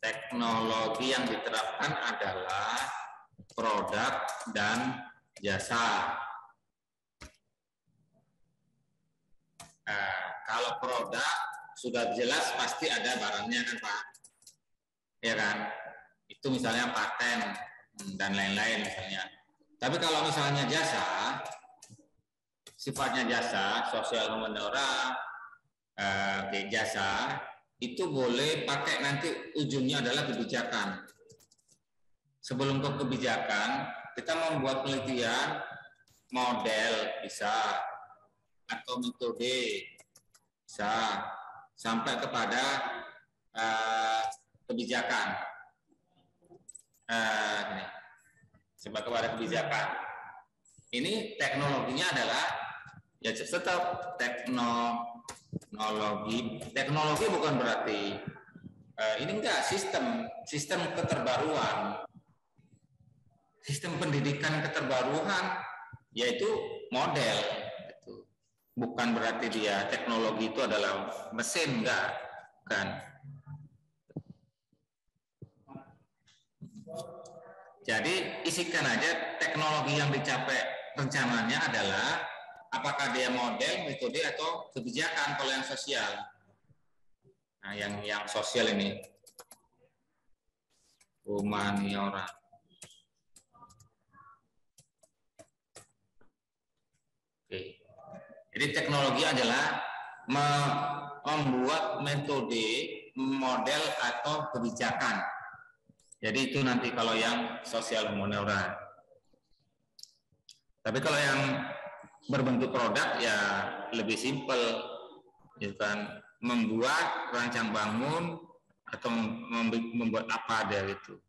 B: teknologi yang diterapkan adalah produk dan jasa. Kalau produk sudah jelas pasti ada barangnya kan Pak, ya kan? Itu misalnya paten dan lain-lain misalnya. Tapi kalau misalnya jasa, sifatnya jasa, sosial humaniora, jasa, itu boleh pakai nanti ujungnya adalah kebijakan. Sebelum ke kebijakan, kita membuat penelitian, model bisa, atau metode bisa, sampai kepada kebijakan. Sampai kepada kebijakan. Ini teknologinya adalah ya tetap teknologi. Teknologi bukan berarti ini enggak sistem keterbaruan. Sistem pendidikan keterbaruan yaitu model. Bukan berarti dia teknologi itu adalah mesin, enggak kan. Jadi isikan aja teknologi yang dicapai rencananya adalah apakah dia model, metode atau kebijakan kalau yang sosial. Nah, yang sosial ini humaniora. Oke. Jadi teknologi adalah membuat metode, model atau kebijakan. Jadi itu nanti kalau yang sosial humaniora. Tapi kalau yang berbentuk produk ya lebih simpel, gitu kan, membuat rancang bangun atau membuat apa ada gitu.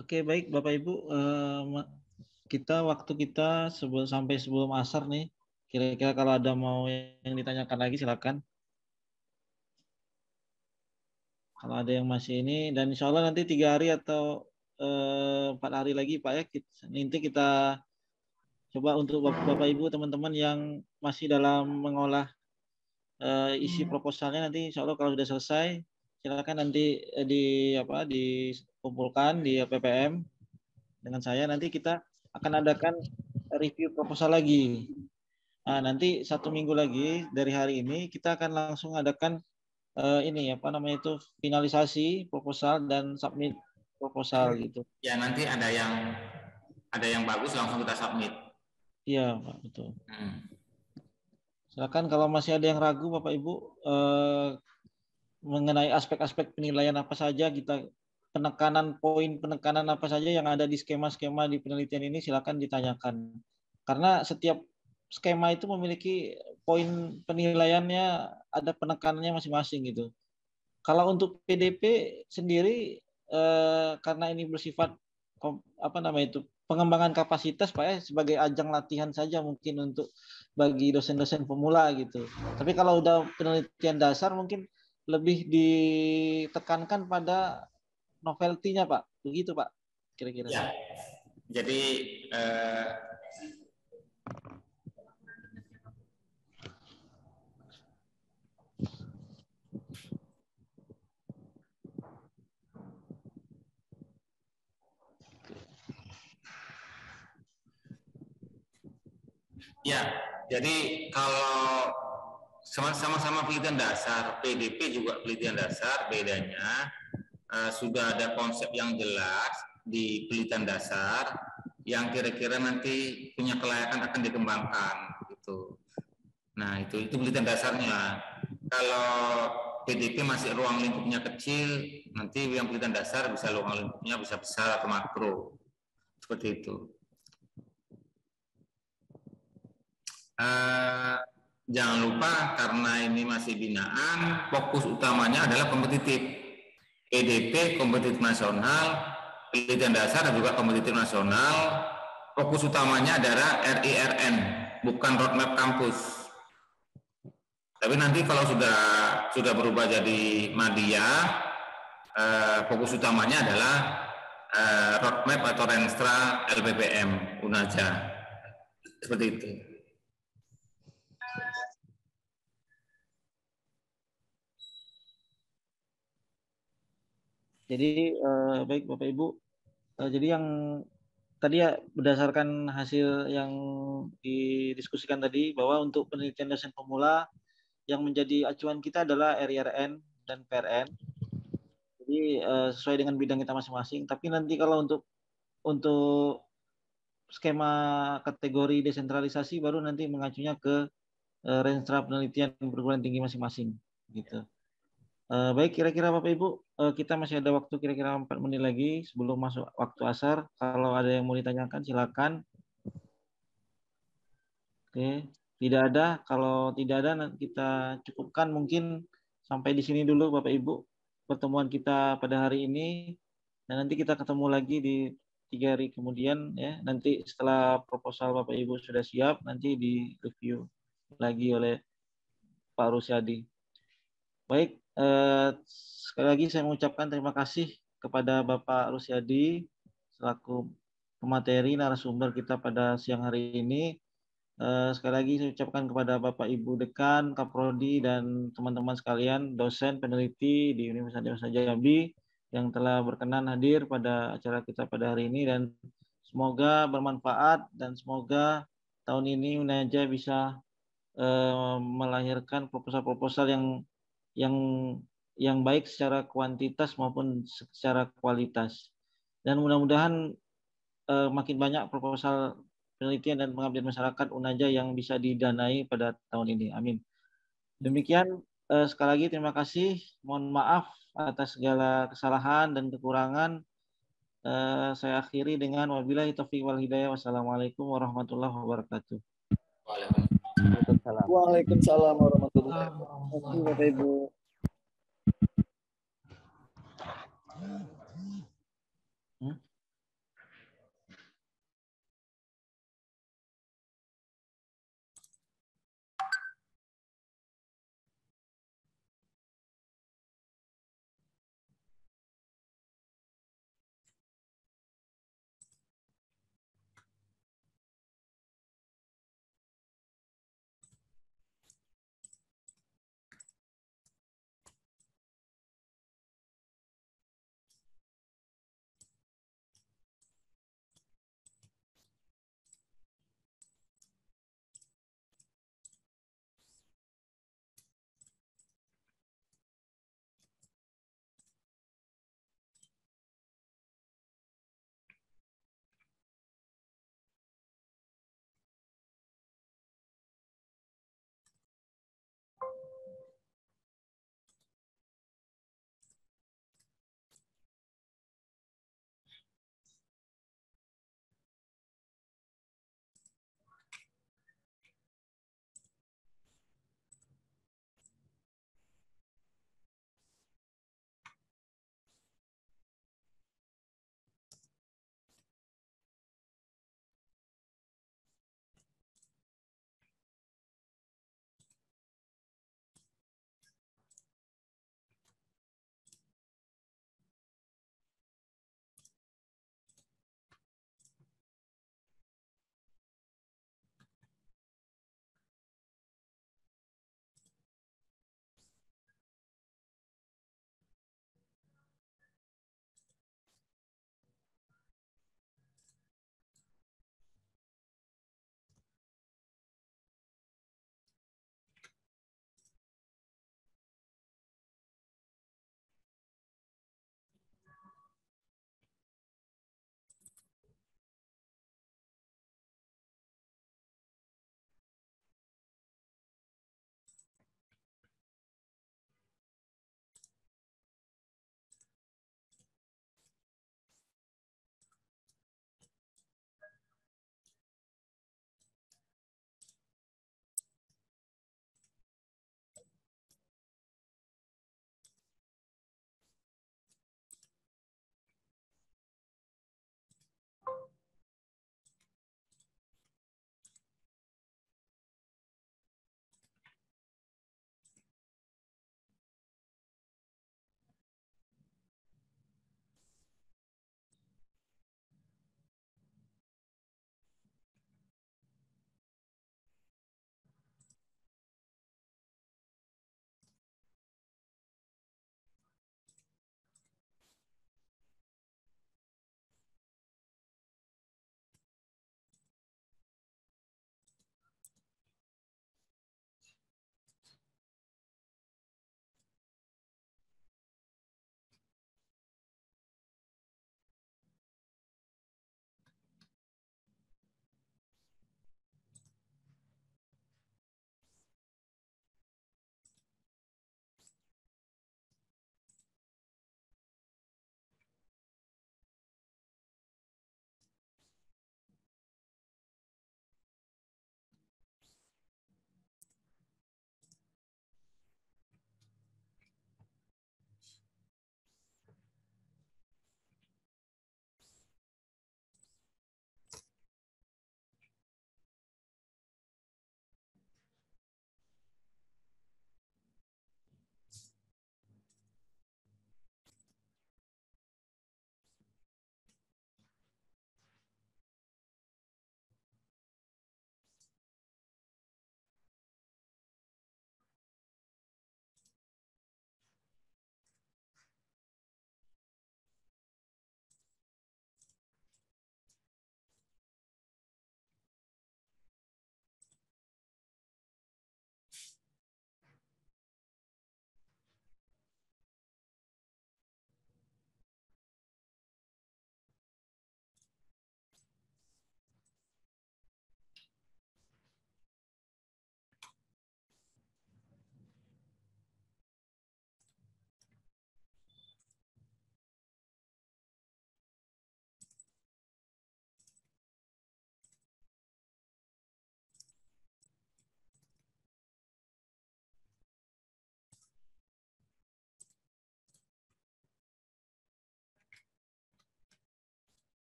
A: Oke, baik Bapak Ibu, waktu kita sampai sebelum asar nih. Kira-kira kalau ada mau yang ditanyakan lagi silakan. Kalau ada yang masih ini, dan insya Allah nanti 3 hari atau 4 hari lagi Pak ya, nanti kita coba untuk Bapak Ibu teman-teman yang masih dalam mengolah isi proposalnya, nanti insya Allah kalau sudah selesai silakan nanti dikumpulkan di PPM dengan saya, nanti kita akan adakan review proposal lagi. Nah, nanti 1 minggu lagi dari hari ini kita akan langsung adakan finalisasi proposal dan submit proposal gitu.
B: Ya, nanti ada yang bagus langsung kita submit.
A: Iya Pak, betul. Silakan kalau masih ada yang ragu Bapak Ibu mengenai aspek-aspek penilaian apa saja, poin penekanan apa saja yang ada di skema-skema di penelitian ini, silakan ditanyakan. Karena setiap skema itu memiliki poin penilaiannya, ada penekanannya masing-masing gitu. Kalau untuk PDP sendiri karena ini bersifat pengembangan kapasitas Pak ya, sebagai ajang latihan saja mungkin untuk bagi dosen-dosen pemula gitu. Tapi kalau udah penelitian dasar mungkin lebih ditekankan pada novelty-nya Pak. Begitu Pak kira-kira.
B: Ya. Jadi Ya, jadi kalau sama-sama penelitian dasar, PDP juga penelitian dasar, bedanya sudah ada konsep yang jelas di penelitian dasar yang kira-kira nanti punya kelayakan akan dikembangkan gitu. Nah, itu penelitian dasarnya. Kalau PDP masih ruang lingkupnya kecil, nanti yang penelitian dasar bisa ruang lingkupnya bisa besar atau makro. Seperti itu. Jangan lupa karena ini masih binaan, fokus utamanya adalah kompetitif. PDP kompetitif nasional, penelitian dasar dan juga kompetitif nasional. Fokus utamanya adalah RIRN, bukan roadmap kampus. Tapi nanti kalau sudah berubah jadi Madya, fokus utamanya adalah roadmap atau Renstra LPPM Unaja. Seperti itu.
A: Jadi baik Bapak Ibu, jadi yang tadi ya berdasarkan hasil yang didiskusikan tadi bahwa untuk penelitian dosen pemula yang menjadi acuan kita adalah RIRN dan PRN. Jadi sesuai dengan bidang kita masing-masing. Tapi nanti kalau untuk skema kategori desentralisasi baru nanti mengacunya ke Renstra penelitian perguruan tinggi masing-masing gitu. Baik, kira-kira Bapak Ibu, kita masih ada waktu kira-kira 4 menit lagi sebelum masuk waktu asar. Kalau ada yang mau ditanyakan, silakan. Oke, tidak ada. Kalau tidak ada, kita cukupkan mungkin sampai di sini dulu Bapak Ibu pertemuan kita pada hari ini. Dan nanti kita ketemu lagi di 3 hari kemudian ya. Nanti setelah proposal Bapak Ibu sudah siap, nanti di review lagi oleh Pak Rusyadi. Baik, sekali lagi saya mengucapkan terima kasih kepada Bapak Rusyadi selaku pemateri narasumber kita pada siang hari ini. Sekali lagi saya ucapkan kepada Bapak Ibu Dekan, Kaprodi, dan teman-teman sekalian, dosen peneliti di Universitas Jambi yang telah berkenan hadir pada acara kita pada hari ini, dan semoga bermanfaat dan semoga tahun ini Unaja bisa melahirkan proposal-proposal yang baik secara kuantitas maupun secara kualitas. Dan mudah-mudahan makin banyak proposal penelitian dan pengabdian masyarakat Unaja yang bisa didanai pada tahun ini. Amin. Demikian, sekali lagi terima kasih. Mohon maaf atas segala kesalahan dan kekurangan. Saya akhiri dengan wabillahi taufiq wal hidayah. Wassalamualaikum warahmatullahi wabarakatuh.
I: Waalaikumsalam warahmatullahi wabarakatuh.
A: Bapak Ibu.